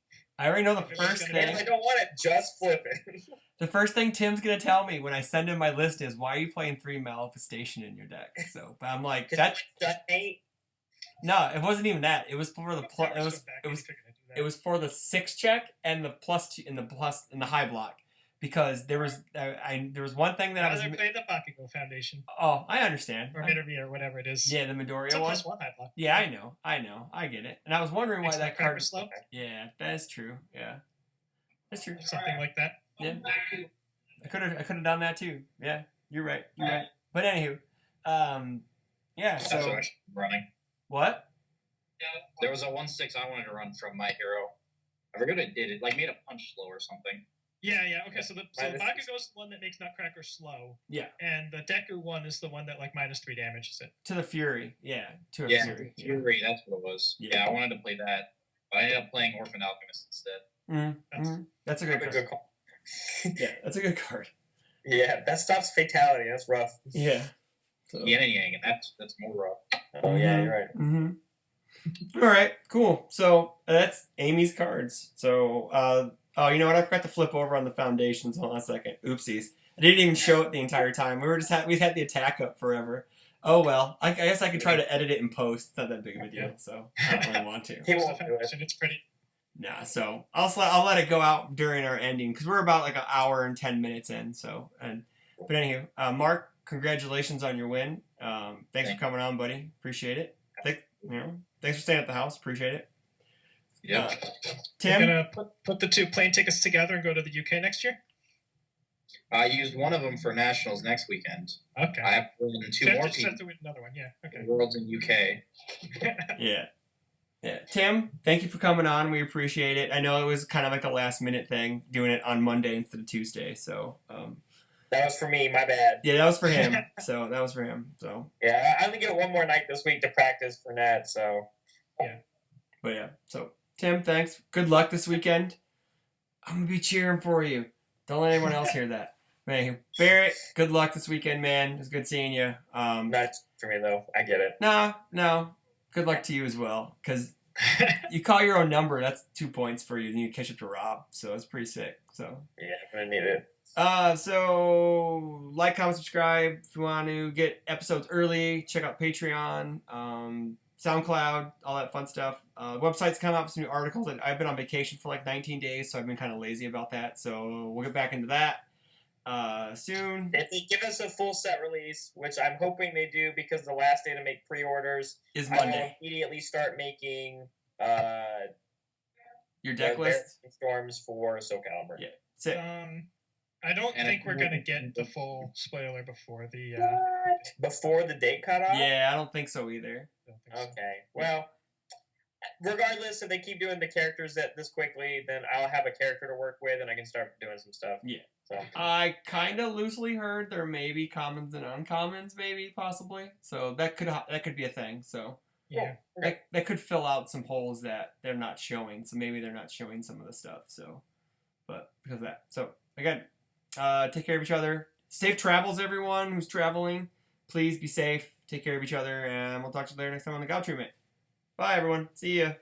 I already know the If it was first gonna And if I thing. don't want it, just flip it. The first thing Tim's gonna tell me when I send him my list is, "Why are you playing 3 Manifestation in your deck?" So, but I'm like, that. Just ain't. No, it wasn't even that. It was for the plus. Power swing back It if was you're gonna do that. It was for the 6 check and the +2 in the high block because there was one thing that I was. Rather play the Bakugo Foundation Oh, I understand. or Midoriya or whatever it is. Yeah, the It's Midoriya a one. +1 high block. Yeah, I know, I get it. And I was wondering why Makes that cracker card. slow. Yeah, that is true. Yeah, that's true. Something like that. Yeah, I could have done that too. Yeah, you're right. But anywho, yeah. That's what So I should be running. what? There was a 1/6 I wanted to run from My Hero. I forget what it did. It like made a punch slow or something. Yeah. Okay, so the Minus- Bakugo is the one that makes Nutcracker slow, Yeah, and the Deku one is the one that -3 damages it. to the Fury. Yeah, to a Yeah, Fury. Yeah. Fury, that's what it was. Yeah. Yeah, I wanted to play that, but I ended up playing Orphan Alchemist instead. That's a good Have a card. good call. Yeah, that's a good card. Yeah, that stops fatality. That's rough. Yeah. So. Yin and Yang, and that's more rough. Oh yeah, you're right. Mm-hmm. All right, cool. So that's Amy's cards. So, oh, you know what? I forgot to flip over on the foundations. Hold on a second. Oopsies. I didn't even show it the entire time. We had the attack up forever. Oh well. I guess I could try to edit it in post. It's not that big of a deal. So I don't really want to. He Here's the won't do it. foundation. It's pretty. Nah. So I'll let it go out during our ending because we're about an hour and 10 minutes in. So but anywho, Mark, congratulations on your win. Thanks for coming on, buddy. Appreciate it. Thanks for staying at the house. Appreciate it. Yeah. Tim. You're gonna put the 2 plane tickets together and go to the UK next year. I used one of them for Nationals next weekend. Okay. I have to win 2 more Just have people. to win another one. Yeah. Okay. Worlds in UK. Yeah. Tim, thank you for coming on. We appreciate it. I know it was kind of like a last minute thing, doing it on Monday instead of Tuesday. So, That was for me. My bad. yeah, that was for him. So, Yeah, I only get one more night this week to practice for Nat. So but yeah. So, Tim, thanks. Good luck this weekend. I'm gonna be cheering for you. Don't let anyone else hear that. Man, Barrett, good luck this weekend, man. It was good seeing you. Not for me though. I get it. No. Good luck to you as well, because you call your own number. That's 2 points for you. Then you catch up to Rob, so it's pretty sick. So Yeah, I'm gonna need it. So like, comment, subscribe if you want to get episodes early. Check out Patreon, SoundCloud, all that fun stuff. Websites come up with some new articles. And I've been on vacation for like 19 days, so I've been kind of lazy about that. So we'll get back into that soon. If they give us a full set release, which I'm hoping they do, because the last day to make pre-orders Is I will Monday. immediately start making Your deck list? storms for SoCal. Yeah. Sick. I don't And think we're gonna get the full spoiler before the. Before the date cutoff? Yeah, I don't think so either. Don't think so. Okay. Well, regardless, if they keep doing the characters this quickly, then I'll have a character to work with, and I can start doing some stuff. Yeah. So I kind of loosely heard there may be commons and uncommons, maybe, possibly. So that could be a thing. So Yeah. that could fill out some holes that they're not showing. So maybe they're not showing some of the stuff. So, but because of that. So again, take care of each other. Safe travels, everyone who's traveling. Please be safe. Take care of each other, and we'll talk to you later next time on the Guile Treatment. Bye, everyone. See ya.